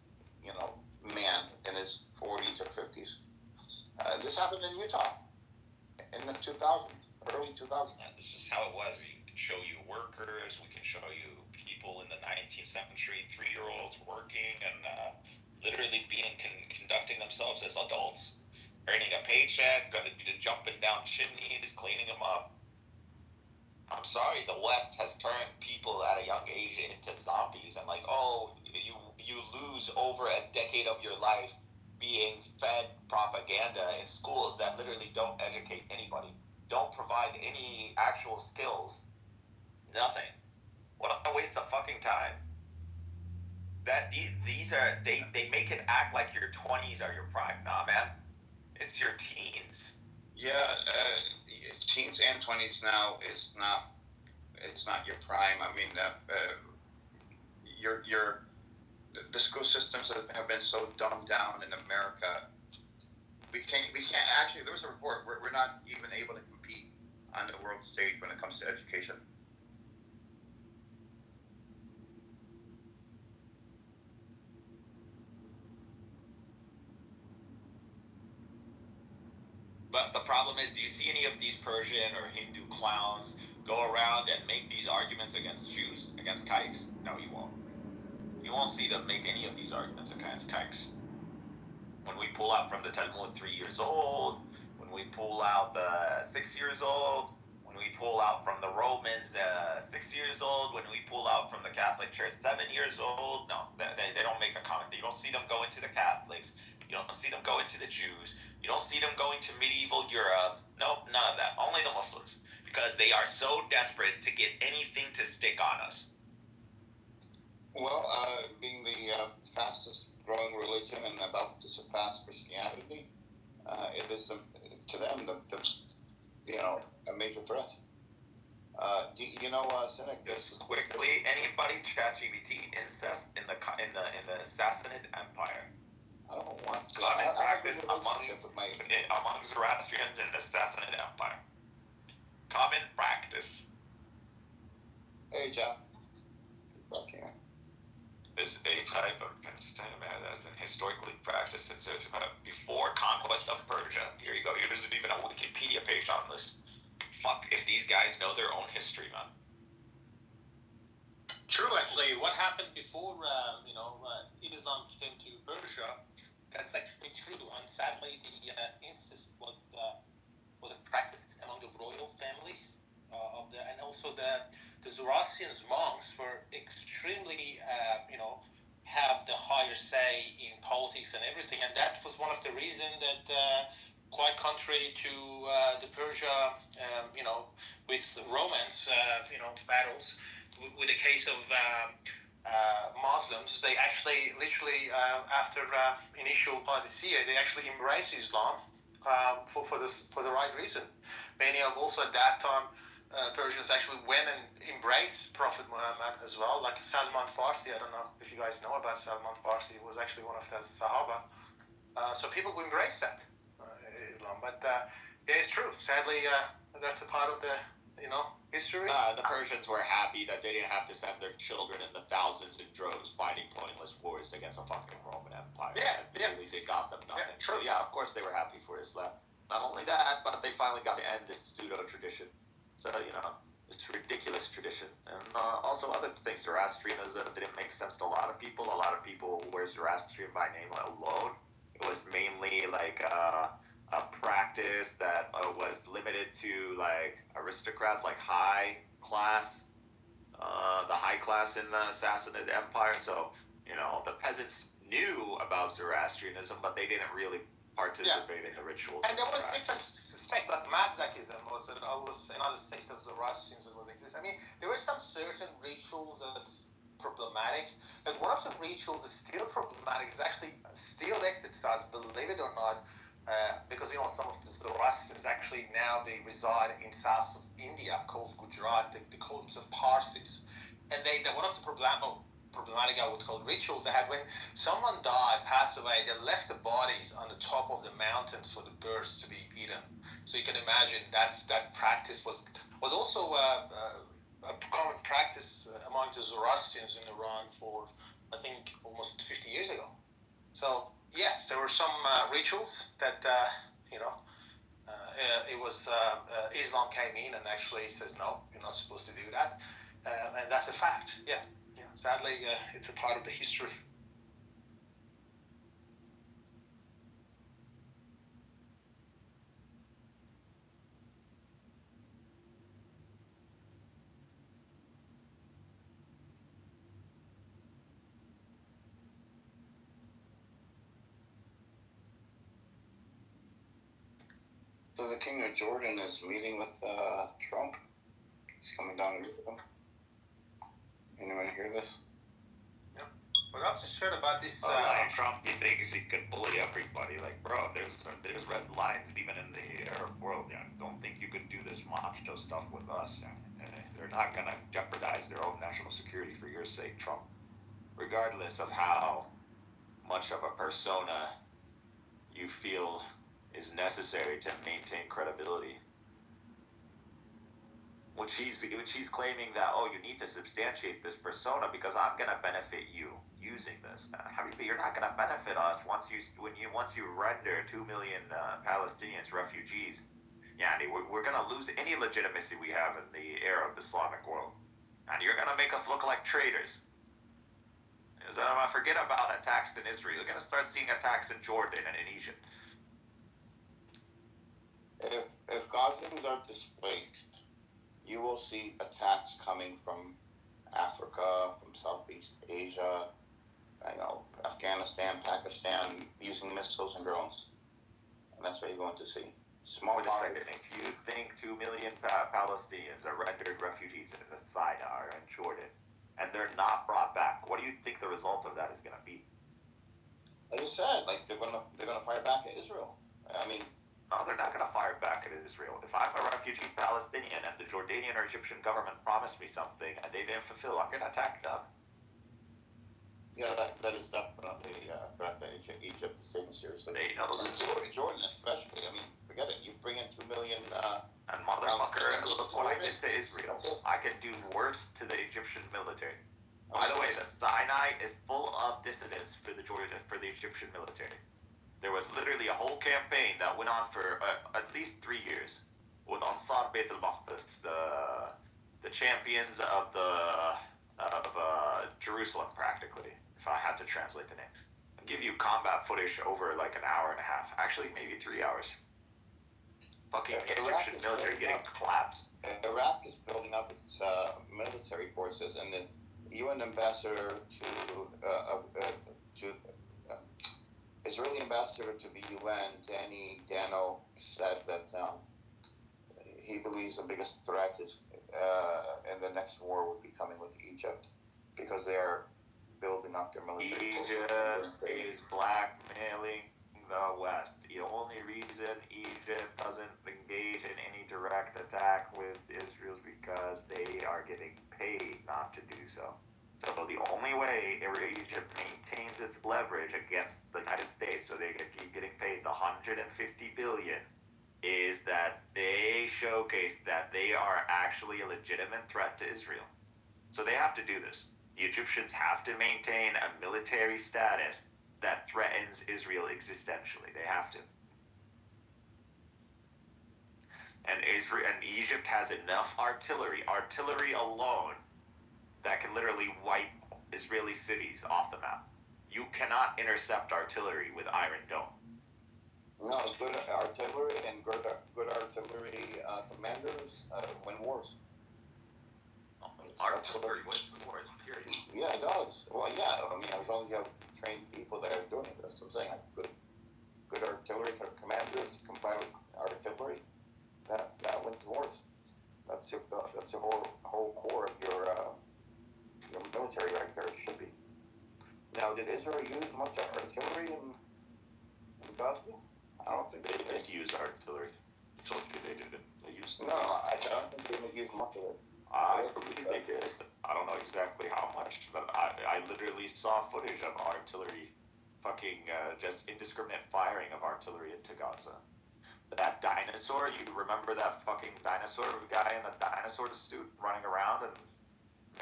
man in his 40s or 50s. This happened in Utah in the 2000s, early 2000s. This is how it was. We can show you workers, we can show you people in the 19th century, 3-year-olds working and literally conducting themselves as adults, earning a paycheck, jumping down chimneys, cleaning them up. I'm sorry, the West has turned people at a young age into zombies, and you lose over a decade of your life being fed propaganda in schools that literally don't educate anybody, don't provide any actual skills, nothing. What a waste of fucking time. They make it act like your 20s are your prime. Nah, man, it's your teens. Yeah, teens and 20s now it's not your prime. I mean, the school systems have been so dumbed down in America. We can't actually. There was a report we're not even able to compete on the world stage when it comes to education. But the problem is, do you see any of these Persian or Hindu clowns go around and make these arguments against Jews, against kikes? No, you won't. You won't see them make any of these arguments against kikes. When we pull out from the Talmud 3 years old, when we pull out the 6 years old, when we pull out from the Romans 6 years old, when we pull out from the Catholic Church 7 years old, no, they don't make a comment. You don't see them go into the Catholics. You don't see them go into the Jews. You don't see them going to medieval Europe. Nope, none of that. Only the Muslims. Because they are so desperate to get anything to stick on us. Well, being the fastest growing religion and about to surpass Christianity, it is to them a major threat. You know, Cynic, this quickly. Anybody ChatGPT incest in the Sassanid Empire? I don't want to. Common practice among Zoroastrians in the Sassanid Empire. Common practice. Hey, John. Okay. Is a type of consent that has been historically practiced since before conquest of Persia. Here you go. Here isn't even a Wikipedia page on this. Fuck if these guys know their own history, man. True, actually. What happened before, Islam came to Persia? That's actually true. And sadly, the incest was practiced among the royal families and also the Zoroastrian monks were extremely, have the higher say in politics and everything, and that was one of the reasons that, quite contrary to the Persia, with Romans, battles, with the case of Muslims, they actually literally after initial Qadisiyya, they actually embraced Islam for the right reason. Many of also at that time Persians actually went and embraced Prophet Muhammad as well, like Salman Farsi. I don't know if you guys know about Salman Farsi. He was actually one of the Sahaba. So people who embrace that Islam, but it is true. Sadly, that's a part of the history. The Persians were happy that they didn't have to send their children in the thousands in droves fighting pointless wars against a fucking Roman Empire. Really, they got them nothing. So yeah, of course they were happy for Islam. Not only that, but they finally got to end this pseudo tradition. So it's ridiculous tradition, and also other things. Zoroastrianism didn't make sense to a lot of people. A lot of people were Zoroastrian by name alone. It was mainly like a practice that was limited to like aristocrats, like high class, the high class in the Sassanid Empire. So the peasants knew about Zoroastrianism, but they didn't really participate in the rituals. And there was different sects, like Mazdakism was another sect of Zoroastrians that was existing. I mean, there were some certain rituals that's problematic, but one of the rituals that's still problematic is actually still exercised, believe it or not, because some of the Zoroastrians actually now they reside in south of India, called Gujarat. They call themselves Parsis, and they one of the problematic, I would call it, rituals they had when someone died, passed away. They left the bodies on the top of the mountains for the birds to be eaten. So you can imagine that practice was also a common practice among the Zoroastrians in Iran for I think almost 50 years ago. So yes, there were some rituals that it was Islam came in and actually says no, you're not supposed to do that, and that's a fact. Yeah. Sadly, it's a part of the history. So the King of Jordan is meeting with Trump. He's coming down to meet with him. Anyone hear this? Yeah. What else is heard about this? Trump, he thinks he can bully everybody. Like, bro, there's red lines even in the Arab world. Don't think you can do this macho stuff with us. They're not gonna jeopardize their own national security for your sake, Trump. Regardless of how much of a persona you feel is necessary to maintain credibility. When she's claiming that, you need to substantiate this persona because I'm gonna benefit you using this. Habibi, you're not gonna benefit us once you render 2 million Palestinians refugees. We're gonna lose any legitimacy we have in the Arab Islamic world, and you're gonna make us look like traitors. So forget about attacks in Israel. You're gonna start seeing attacks in Jordan and in Egypt. If Gazans are displaced, you will see attacks coming from Africa, from Southeast Asia, Afghanistan, Pakistan, using missiles and drones. And that's what you're going to see. If you think 2 million Palestinians are rendered refugees in the Sinai and Jordan, and they're not brought back, what do you think the result of that is going to be? Like I said, they're gonna fire back at Israel. I mean, no, they're not going to fire back at Israel. If I'm a refugee Palestinian Palestinian and the Jordanian or Egyptian government promised me something and they didn't fulfill, I'm going to attack them. Yeah, that is definitely a threat to Egypt is taken seriously. They know Jordan especially. I mean, forget it. You bring in 2 million. And motherfucker, look what I did to Israel. I can do worse to the Egyptian military. By the way, the Sinai is full of dissidents for the Egyptian military. There was literally a whole campaign that went on for at least 3 years with Ansar Beit al-Maqdis, the champions of Jerusalem, practically, if I had to translate the name. I'll give you combat footage over like an hour and a half, actually maybe 3 hours. Fucking Egyptian military getting clapped. Iraq is building up its military forces, and the UN ambassador to Israeli ambassador to the UN, Danny Dano, said that he believes the biggest threat is in the next war would be coming with Egypt, because they're building up their military. Egypt is blackmailing the West. The only reason Egypt doesn't engage in any direct attack with Israel is because they are getting paid not to do so. So the only way Egypt maintains its leverage against the United States, so they keep getting paid the $150 billion, is that they showcase that they are actually a legitimate threat to Israel. So they have to do this. The Egyptians have to maintain a military status that threatens Israel existentially. They have to. And Egypt has enough artillery alone, that can literally wipe Israeli cities off the map. You cannot intercept artillery with Iron Dome. No, good artillery and good artillery commanders win wars. Artillery wins wars, period. Yeah, it does. Well, yeah. I mean, as long as you have trained people that are doing this, I'm saying like good artillery commanders combined with artillery, that wins wars. That's the whole core of your military right there. It should be. Now, did Israel use much artillery in Gaza? I don't think they did use artillery. I told you they didn't. They used. No, I don't think they didn't use much of it. I believe they did. I don't know exactly how much, but I literally saw footage of artillery, fucking just indiscriminate firing of artillery into Gaza. That dinosaur, you remember that fucking dinosaur guy in a dinosaur suit running around and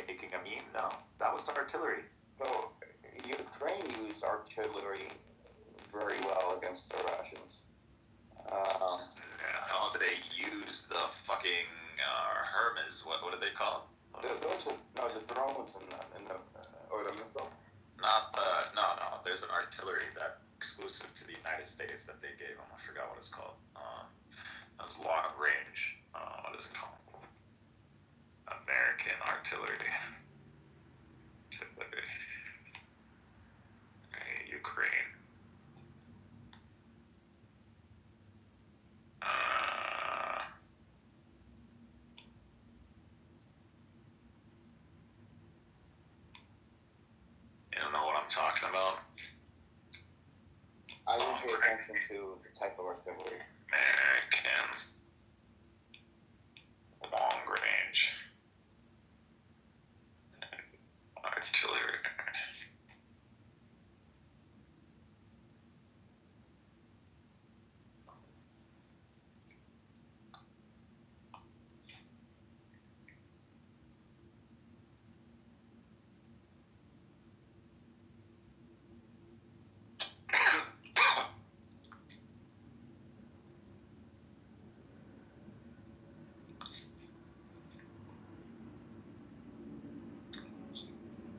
making a meme? No, that was artillery. So Ukraine used artillery very well against the Russians. No, they used the fucking Hermes. What do they call them? The drones and the or the missile. No. There's an artillery that exclusive to the United States that they gave them. I forgot what it's called. It was long range. What is it called? American artillery. Ukraine. You don't know what I'm talking about? I would pay attention to the type of artillery. American long range artillery.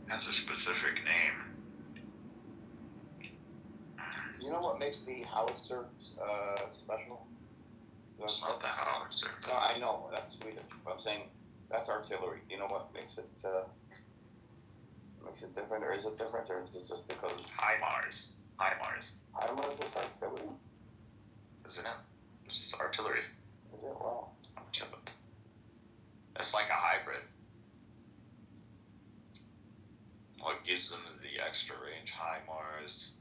Has a specific name. You know what makes the howitzer special? It's not the howitzer. No, I know that's Swedish. But I'm saying that's artillery. Do you know what makes it different, or is it different, or is it just because it's HIMARS? HIMARS is artillery. Isn't it? It's artillery. Is it? Wow. It's like a hybrid. What gives them the extra range? HIMARS.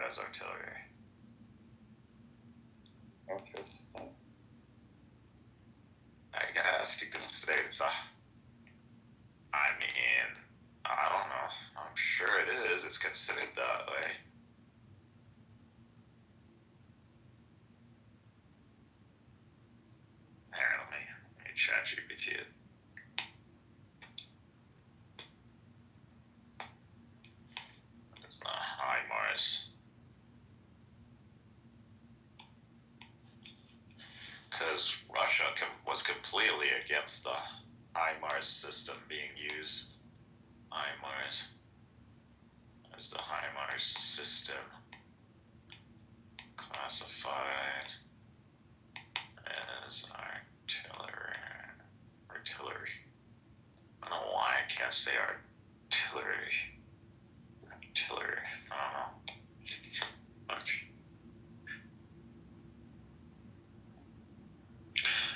as artillery. Interesting. I guess you could say it's a. I mean, I don't know. I'm sure it is. It's considered that way. Here, let me chat GPT it. It's not HIMARS. Because Russia was completely against the HIMARS system being used. HIMARS. There's the HIMARS system. Classified as artillery. I don't know why I can't say artillery. Artillery. I don't know. Okay.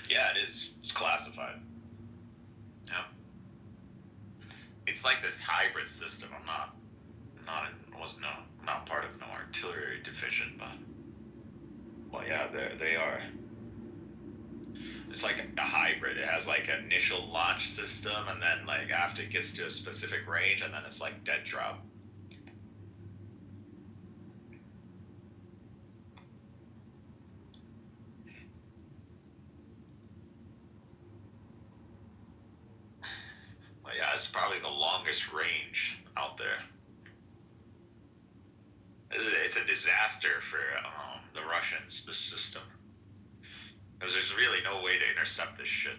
Yeah, it is. It's classified. Yeah. It's like this hybrid system. I'm not part of no artillery division, but well, yeah, they are. It's like a hybrid. It has like an initial launch system, and then like after it gets to a specific range, and then it's like dead drop. But yeah, it's probably the longest range out there. It's a disaster for the Russians, this system. Because there's really no way to intercept this shit.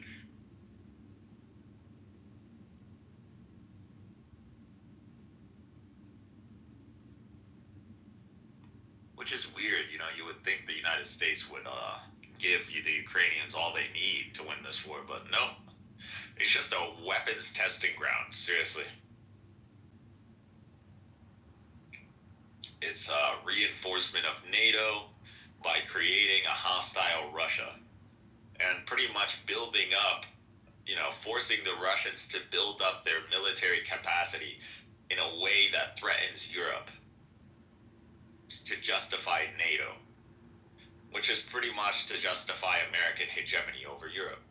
Which is weird, you know, you would think the United States would give the Ukrainians all they need to win this war, but no. It's just a weapons testing ground, seriously. It's a reinforcement of NATO by creating a hostile Russia and pretty much building up, you know, forcing the Russians to build up their military capacity in a way that threatens Europe to justify NATO, which is pretty much to justify American hegemony over Europe.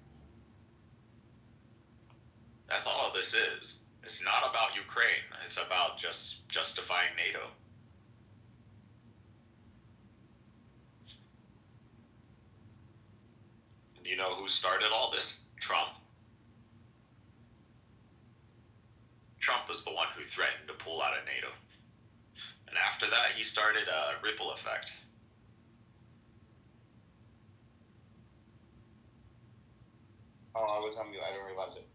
That's all this is. It's not about Ukraine. It's about just justifying NATO. Do you know who started all this? Trump. Trump was the one who threatened to pull out of NATO. And after that, he started a ripple effect. Oh, I was on mute. I didn't realize it.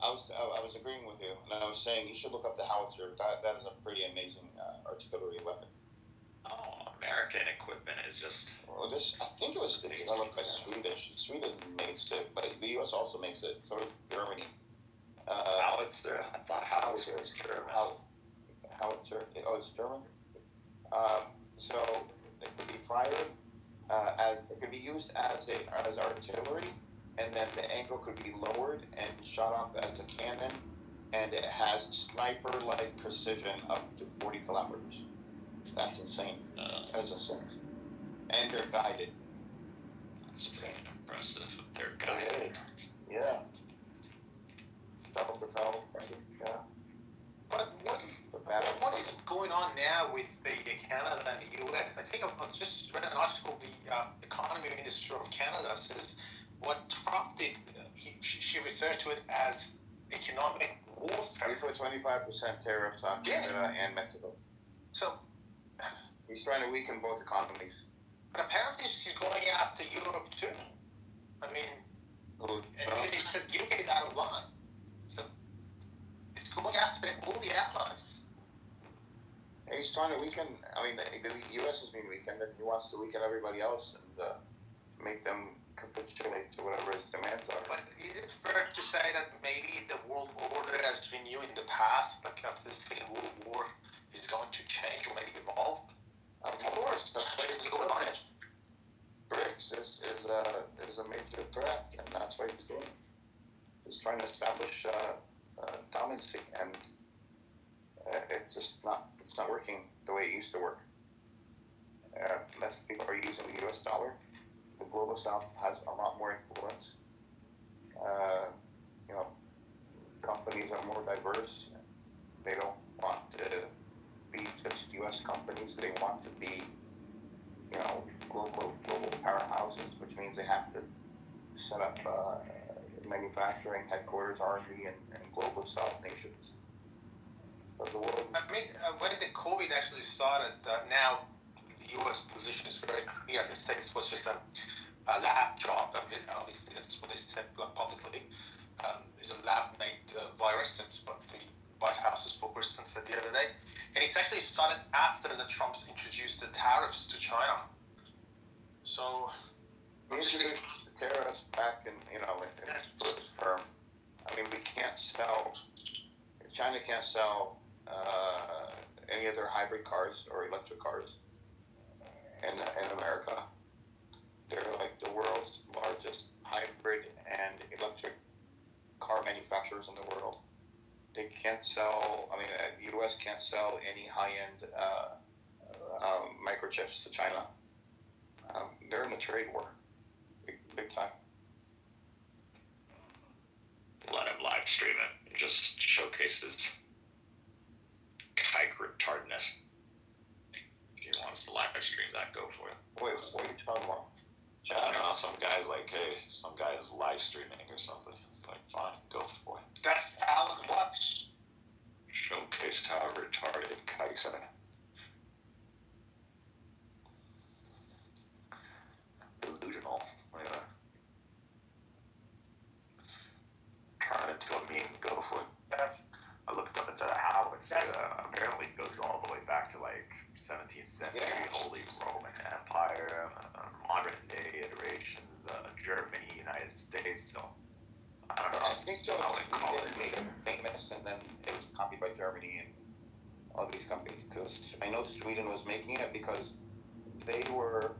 I was agreeing with you, and I was saying you should look up the howitzer. That is a pretty amazing artillery weapon. Oh, American equipment is just. Well, I think it was developed by Swedish. Sweden makes it, but the U.S. also makes it. So does Germany. Howitzer. I thought howitzer was German. Howitzer. Oh, it's German. So it could be fired it could be used as artillery, and then the angle could be lowered and shot off as a cannon, and it has sniper-like precision up to 40 kilometers. That's insane. That's insane. And they're guided. That's pretty impressive. They're guided. Yeah. Double propelled. Yeah. But what is going on now with the Canada and the U.S.? I think I've just read an article. The economy minister of Canada says what Trump did. She referred to it as economic warfare. He put 25% tariffs on Canada and Mexico. So he's trying to weaken both economies. But apparently she's going after Europe too. I mean, and he says UK is out of line. So he's going after all the allies. He's trying to weaken. I mean, the U.S. is being weakened, and he wants to weaken everybody else and make them capitulate to whatever his demands are. But is it fair to say that maybe the world order as we knew in the past, like after the Second World War, is going to change or maybe evolve? Of course, that's why he's doing it. BRICS is a major threat, and that's why he's doing it. He's trying to establish dominancy, and it's not working the way it used to work. less people are using the U.S. dollar. The global South has a lot more influence. You know, companies are more diverse. They don't want to be just U.S. companies. They want to be, you know, global powerhouses, which means they have to set up manufacturing headquarters, R&D, and global South nations. So the world. I mean, when the COVID actually started, now the U.S. position is very clear. The States was just a lab job. I mean, obviously, that's what they said publicly. It's a lab-made virus. That's what the White House's spokesperson said the other day. And it's actually started after the Trumps introduced the tariffs to China. So, they introduced the tariffs back in its term. I mean, we can't sell. China can't sell any of their hybrid cars or electric cars in America. They're like the world's largest hybrid and electric car manufacturers in the world. They can't sell. I mean, the U.S. can't sell any high-end microchips to China. They're in a trade war, big time. Let him live stream it. It just showcases kike retardedness. If he wants to live stream that, go for it. Wait, what are you talking about? I don't know, some guy's like, hey, some guy is live streaming or something. It's like, fine, go for it. That's Alan Watts. Showcase how retarded kikes are. Delusional. Anyway. Turn it into a meme, go for it. I looked up into how it's apparently goes all the way back to like 17th century, Holy Roman Empire, modern day iterations, Germany, United States. So I don't know. I think those made it famous, and then it was copied by Germany and all these companies. Because I know Sweden was making it because they were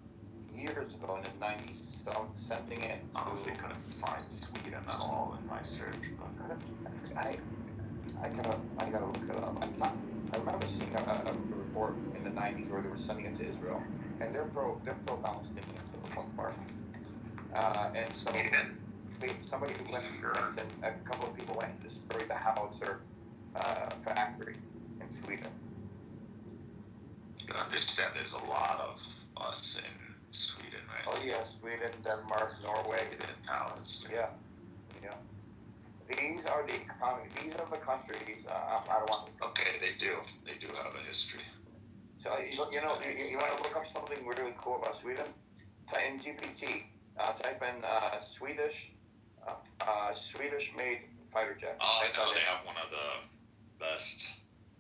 years ago in the 90s sending it. I honestly couldn't find Sweden at all in my search. But I gotta look it up. I remember seeing a report in the 90s where they were sending it to Israel, and they're pro-Palestinian for the most part. And so somebody who went and a couple of people went and destroyed the Howitzer factory in Sweden. You understand there's a lot of us in Sweden, right? Oh yeah, Sweden, Denmark, Norway. Yeah. These are the countries. I don't want to. Okay, they do have a history. So you want to look up something really cool about Sweden? In GPT, type in Swedish made fighter jet. Oh, I know they have one of the best,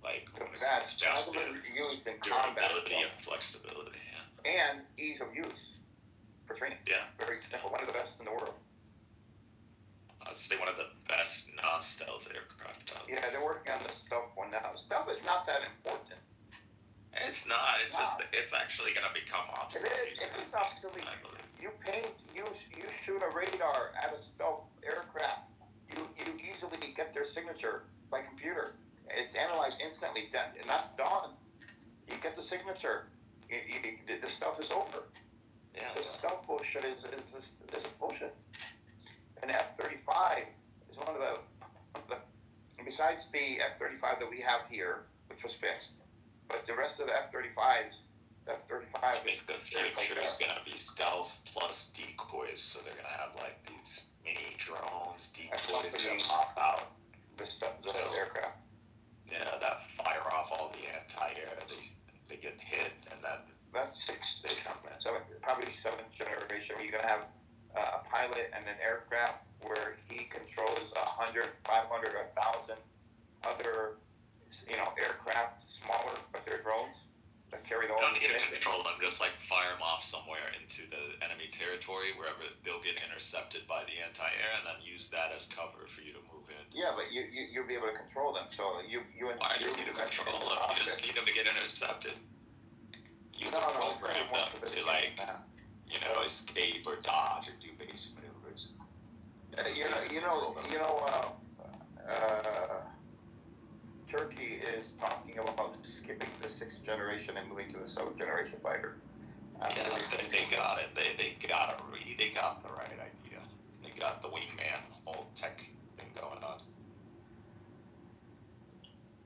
like the best. Hasn't been used in combat. Durability and flexibility, yeah. And ease of use for training. Yeah. Very simple. One of the best in the world. I'd say one of the best non-stealth aircraft out there. Yeah, they're working on the stealth one now. Stealth is not that important. It's not. It's just it's actually going to become obsolete. It is obsolete. You shoot a radar at a stealth aircraft. You easily get their signature by computer. It's analyzed instantly. And that's done. You get the signature. The stealth is over. Yeah. The stealth bullshit is bullshit. And the F-35 is one of the besides the F-35 that we have here, which was fixed, but the rest of the F-35s, I think the future is going to be stealth plus decoys, so they're going to have like these mini drones, decoys that pop out. The aircraft. Yeah, that fire off all the anti-air. They get hit, and then that's probably seventh generation. Where you're going to have a pilot and an aircraft where he controls 100, 500, or 1,000 other, aircraft, smaller, but they're drones that carry the whole. You don't need to control them, just like fire them off somewhere into the enemy territory, wherever they'll get intercepted by the anti-air, and then use that as cover for you to move in. Yeah, but you'll be able to control them. So Why do you need to control them? You just need them to get intercepted. You can program them to escape or dodge or do basic maneuvers. Turkey is talking about skipping the 6th generation and moving to the 7th generation fighter. They got it. They got the right idea. They got the wingman whole tech thing going on.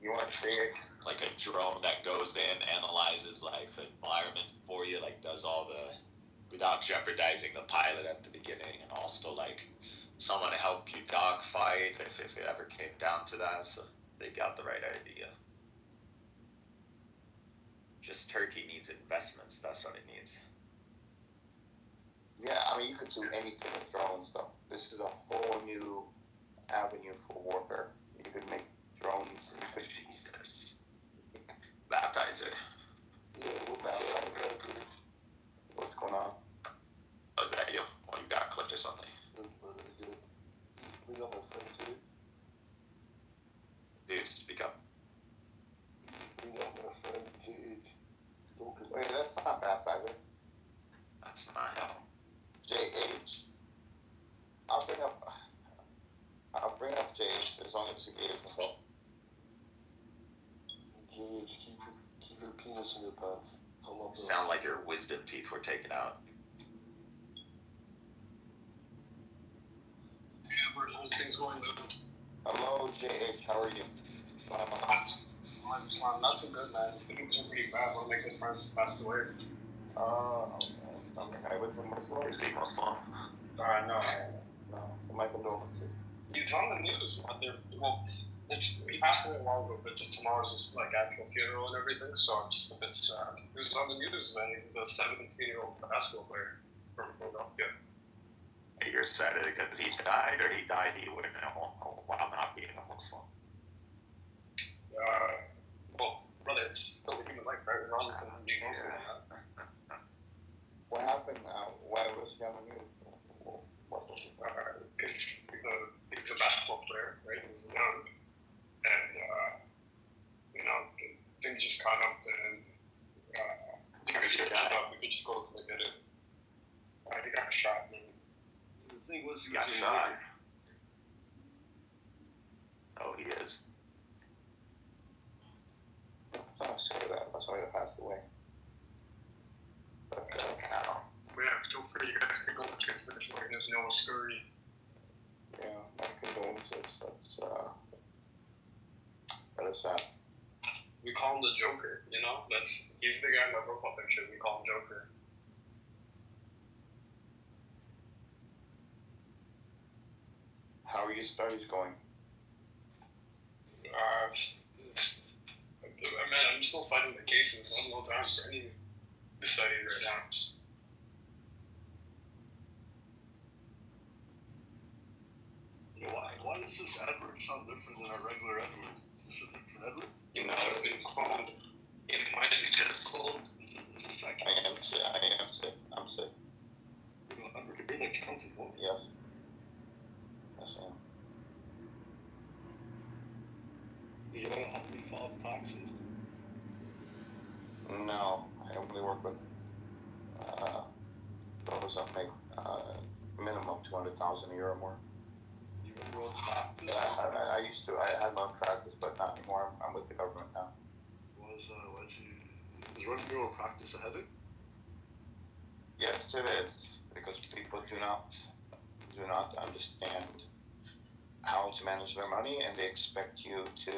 You want to see it? Like a drone that goes in, analyzes like the environment for you, like does all the, without jeopardizing the pilot at the beginning, and also like someone to help you dogfight if it ever came down to that. So they got the right idea. Just Turkey needs investments. That's what it needs. Yeah, I mean, you could do anything with drones, though. This is a whole new avenue for warfare. You could make drones. Jesus. Baptizer. Yeah, baptizer. What's going on? Oh, is that you? Oh, you got clipped or something? We got my friend too. Dude, speak up. We got my friend JH. Wait, that's not baptizer. That's not him. JH. I'll bring up JH as long as he gives himself. JH, keep your penis in your pants. Sound like your wisdom teeth were taken out. Yeah, how's things going? Hello, JH. How are you? I'm not too good, man. Things are pretty bad. One of my good friends passed away. Okay. What's the most story? No. My condolences. He's on the news. He passed away a while ago, but just tomorrow's his actual funeral and everything. So I'm just a bit sad. He was on the news, man. He's the 17-year-old basketball player from Philadelphia. You're sad because he died, or he died he wouldn't know while not being a Muslim? Well, brother, it's still a human life, right? Regardless of being Muslim. What happened? Why was he on the news? He's a basketball player, right? He's young, and things just caught up to him. You could just go look at it. He got shot. The thing was, he got shot. Oh, he is. Let's not say that. That's why they passed away. But feel free, you guys can go and transfer this way. There's no story. Yeah, my condolences. That is sad. We call him the Joker, he's the guy that broke up and shit. We call him Joker. How are your studies going? Man, I'm still fighting the cases. I have no time for any study right now. Why does this advert sound different than our regular advert? Is it a different advert? It's been called. It might have just called. I'm sick. You're the accountant, what? Yes. Yes, I am. You don't have to file taxes? No, I only work with those that make minimum $200,000 a year or more. I used to. I had my own practice, but not anymore. I'm with the government now. Is running your own practice a headache? Yes, it is, because people do not understand how to manage their money, and they expect you to,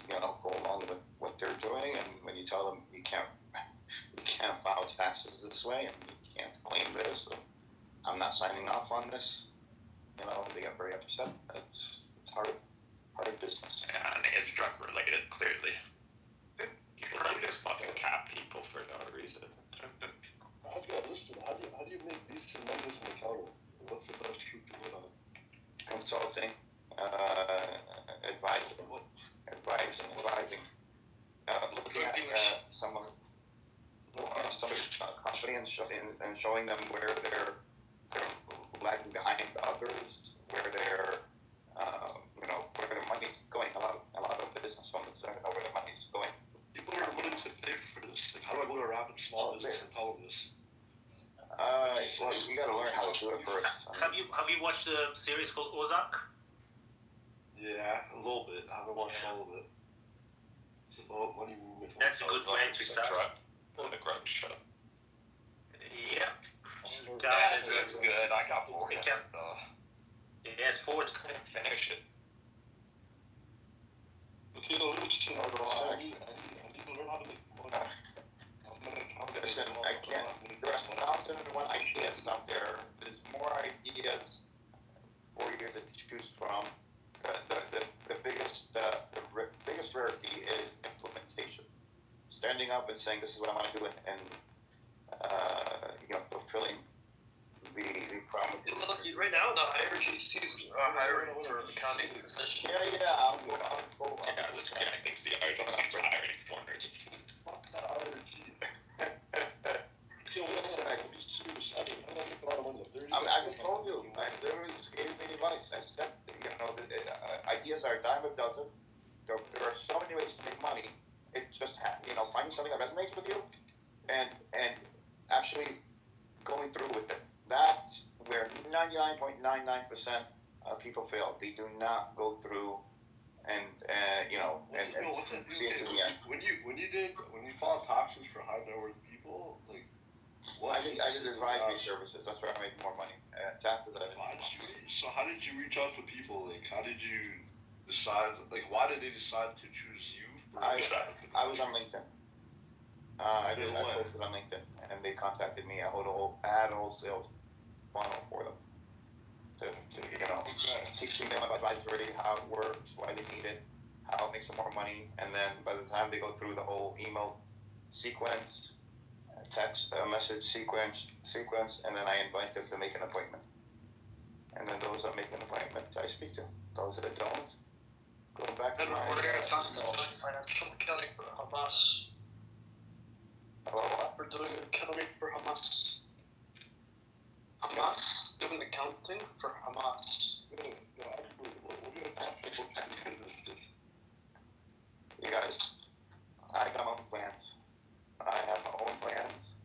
go along with what they're doing. And when you tell them you can't file taxes this way, and you can't claim this, so I'm not signing off on this. They get very upset. It's hard business. And it's drug related, clearly. You really just fucking cap people for no reason. How do you listen? How do you make decent numbers in accounting? What's the best route to go on? Consulting, advising. Looking at some company and showing them where they're lagging behind others, where they're where their money's going. A lot of business owners don't know where their money's going. People are willing to pay for this. Like, how do I go to rapid small business and tell them this? Well, you got to learn how to do it first. Have you watched the series called Ozark? Yeah, a little bit. I haven't watched all of it. It's about money movement. That's a good way to start. The grudge show. Yep. That's good. I got bored. Yes, Ford's couldn't finish it. Okay, listen, I need to learn how to make money. Listen, I can't. There are 1,001 ideas out there. There's more ideas for you to choose from. The biggest rarity is implementation. Standing up and saying this is what I want to do, and fulfilling the promise. Look, right now the IRGC is hiring for accounting position. Yeah. I'll go. This guy thinks the IRGC is hiring foreigners. I just told you. I literally just gave me advice. I said, ideas are a dime a dozen. There are so many ways to make money. It's just finding something that resonates with you, and actually going through with it. That's where 99.99% of people fail. They do not go through and see it to the end. When you filed taxes for high net worth people, like. Well, I did advisory services. That's where I make more money. Taxes. So how did you reach out to people? Like, how did you decide? Like, why did they decide to choose you? I was on LinkedIn. I posted on LinkedIn, and they contacted me. I had a whole sales funnel for them to teach them about advisory, how it works, why they need it, how it makes them more money, and then by the time they go through the whole email sequence, text message sequence, and then I invite them to make an appointment. And then those that make an appointment, I speak to. Those that don't, go back to my... We're going to talk about financial accounting for Hamas. About what? We're doing accounting for Hamas. Hamas? Doing accounting for Hamas. You guys, I got my own plans. I have my own plans.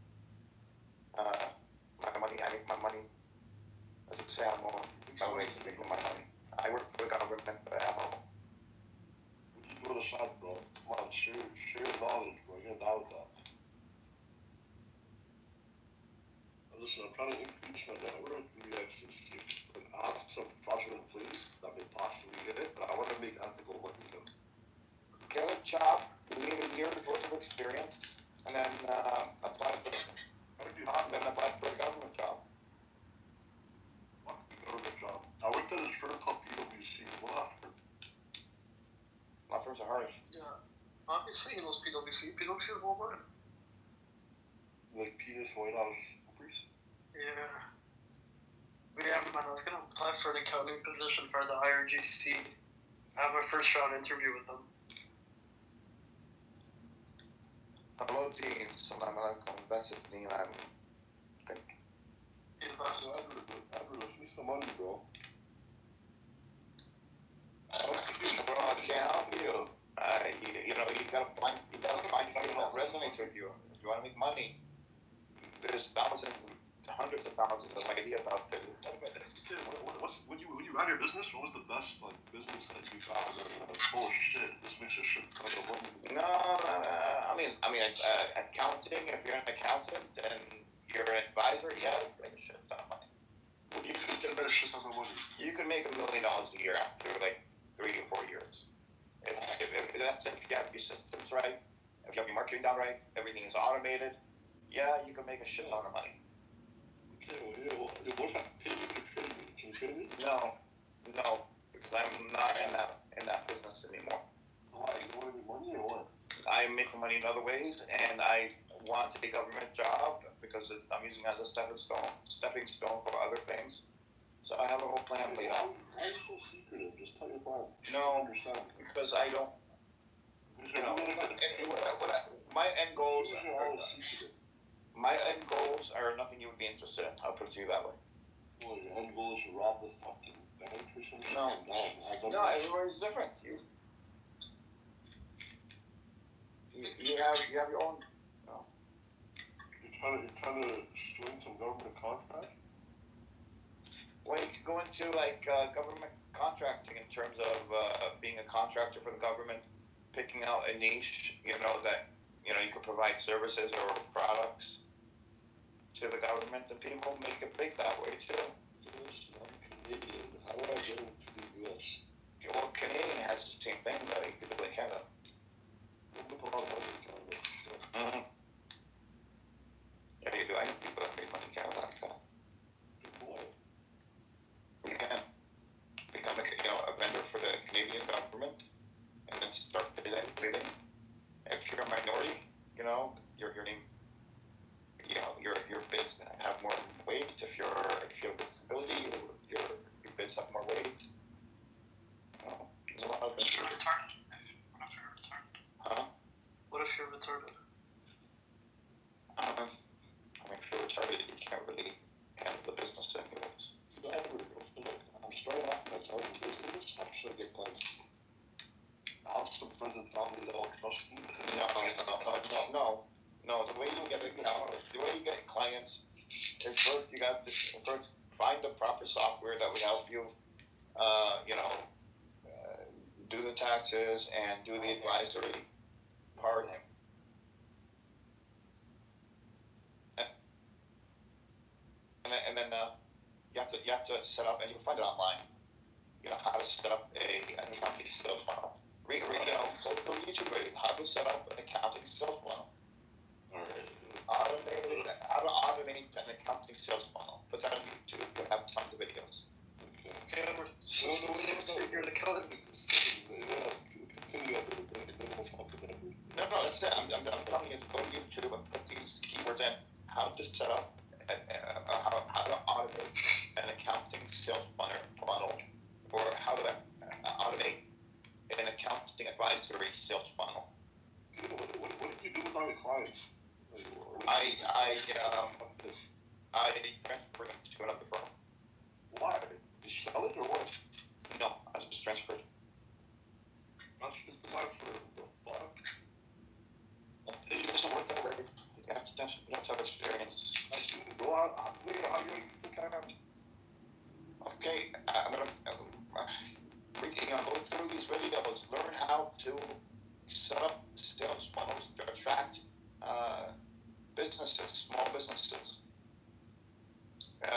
I make my money. As I say, I'm on my ways of making my money. I work for the government, but I have my own. What you do on the side, bro? Come on, share knowledge, bro. You're down with that. Listen, I'm trying to increase my network in the United States. I have some fraudulent employees that may possibly get it, but I want to make ethical money with them. Get a job, you need a year's worth of experience, and then apply for a government job. What government job? I worked at a firm called PwC. What? My firms are hard. Yeah. Obviously, he knows PwC. PwC is worldwide. Like penis white house priest? Yeah. Yeah, man, I was going to apply for an accounting position for the IRGC. I have my first round interview with them. Hello, Dean. Salam alaikum. That's it, Dean. I think. Adler, give me some money, bro. Bro, I can't help you. You gotta find something that resonates with you. If you want to make money, there's thousands, hundreds of thousands of ideas out there. When you ran your business, what was the best business that you found? Oh shit, this makes a shit ton of money. No. I mean, accounting. If you're an accountant and you're an advisor, yeah, you can make a shit ton of money. You can make a shit ton of money. You can make $1 million a year after like 3 or 4 years. If that's it, if you have your systems right, if you have your marketing done right, everything is automated. Yeah, you can make a shit ton of money. Okay, well, what if I pay you to trade me? Can you trade me? No, because I'm not in that business anymore. Why? You want to make money or what? I'm making money in other ways, and I want a government job because I'm using it as a stepping stone for other things. So I have a whole plan laid out. Why are you so secretive? Just tell your plan. No, because I don't. My end goals. My end goals are nothing you would be interested in. I'll put it to you that way. Well, your end goal is to rob the fucking bank or something? No, everybody's different. You have your own. No. You're trying to swing some government contract? Well, you could go into government contracting in terms of being a contractor for the government, picking out a niche, that you could provide services or products to the government, and people make it big that way too. Canadian. How would I get them to the U.S.? Well, Canadian has the same thing that you could do in Canada. Mm-hmm. Yeah, you do. I know people that make money in Canada like that. You can become a vendor for the Canadian government, and then start bidding. If you're a minority, your name, your bids have more weight. If you have disability, your bids have more weight. There's a lot of things. Huh? What if you're retarded? If you're retarded, you can't really handle the business anyways. I'm starting off my own business. I'm sure I get clients. I have some friends and family that all trust me. No. The way you get clients is first you got to find the proper software that would help you, do the taxes and do the advisory part. And then you have to set up, and you can find it online. How to set up an accounting sales funnel. Go through YouTube videos, how to set up an accounting sales funnel. How to automate an accounting sales funnel. Put that on YouTube. You'll have tons of videos. Okay, you're an accountant. No, that's it. I'm telling you to go to YouTube and put these keywords in. How to set up, how to automate an accounting sales funnel, or how to automate an accounting advisory sales funnel. What did you do with all your clients? I transferred them to another firm. Why? You sell it or what? No, I just transferred. Not just the life for the fuck. It doesn't work that way. You have to have experience. Go out. How do you think I have? Okay, I'm gonna go through these videos. Learn how to set up sales funnels to attract businesses, small businesses. Learn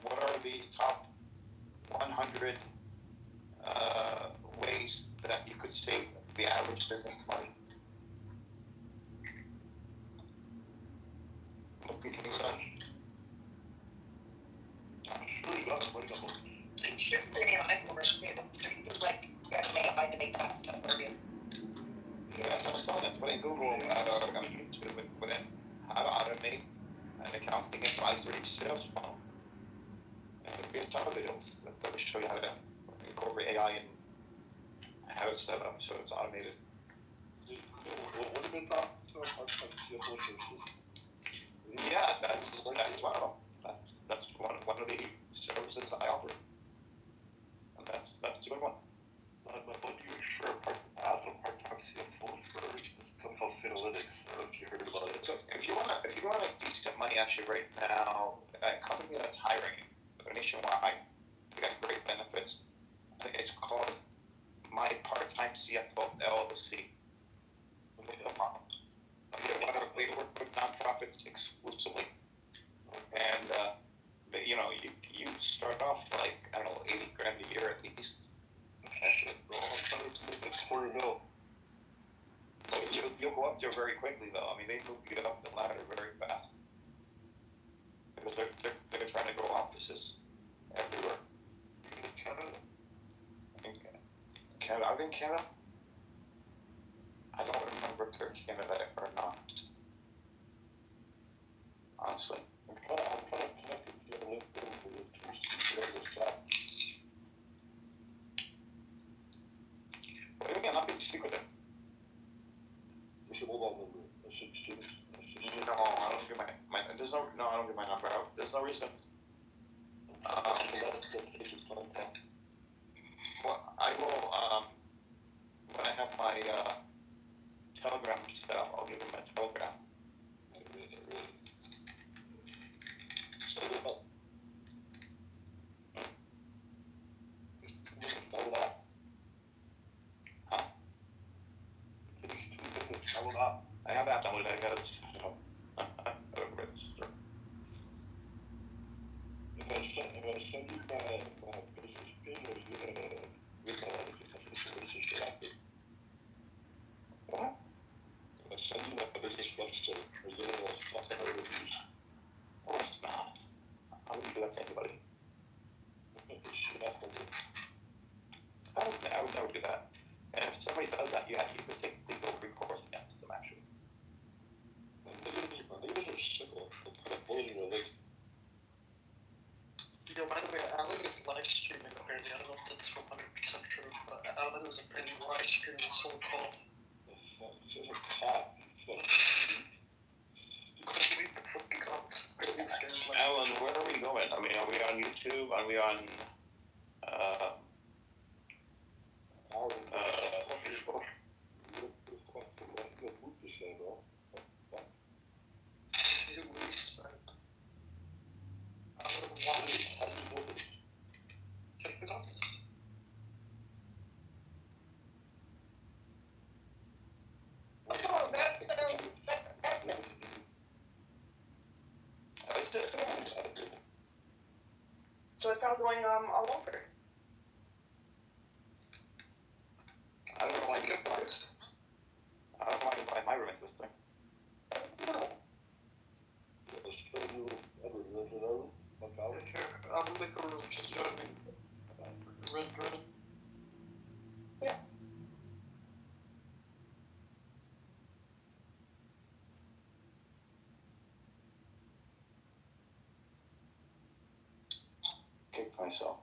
what are the top 100 ways that you could save the average business money. Look these things up. I'm sure you got somebody else. It's your like I to make that stuff for you. Yeah, that's what I'm telling you. Put in Google, on YouTube, and put in how to automate an accounting advisory sales funnel. And there'll be a ton of videos that will show you how to incorporate AI and have it set up so it's automated. What have been top CFO services? Yeah, that's one of them. That's one of the services I offer. And that's a good one. But you sure part-time CFO for something called Analytics. I don't know if you heard about it. So if you want to make decent money actually right now, a company that's hiring nationwide, they got great benefits. I think it's called My Part-Time CFO LLC. They work with nonprofits exclusively, and you start off like $80,000 a year at least. You'll go up there very quickly though. I mean, they move you up the ladder very fast because they're trying to grow offices everywhere. Canada. I think Canada. I don't remember if they're in Canada or not. Honestly. I'm trying to connect with you on LinkedIn for the job. But again, I'll be secretive. What's your mobile number? No, I don't give I don't give my number out. There's no reason. Well, I will, when I have my Telegram set up, I'll give them my Telegram. I have that downloaded. I got it. Send you my business website. Or get all those fucking reviews. Of course not. I wouldn't do that to anybody. I would never do that. And if somebody does that, you could take legal recourse against them, actually. Niggas are sickle. They'll put a bullet in your leg. Yo, by the way, Alan is live streaming apparently. I don't know if that's 100% true, but Alan is apparently live streaming this whole call. It's just a cop. Leave the fucking comments. Alan, where are we going? I mean, are we on YouTube? Are we on Facebook? Check it out. Oh, that's so it's all going all over. I don't know why you get buys. I don't know why you buy my room at this thing. I'm in the room, just joining. Red Dragon. Yeah. Kicked myself.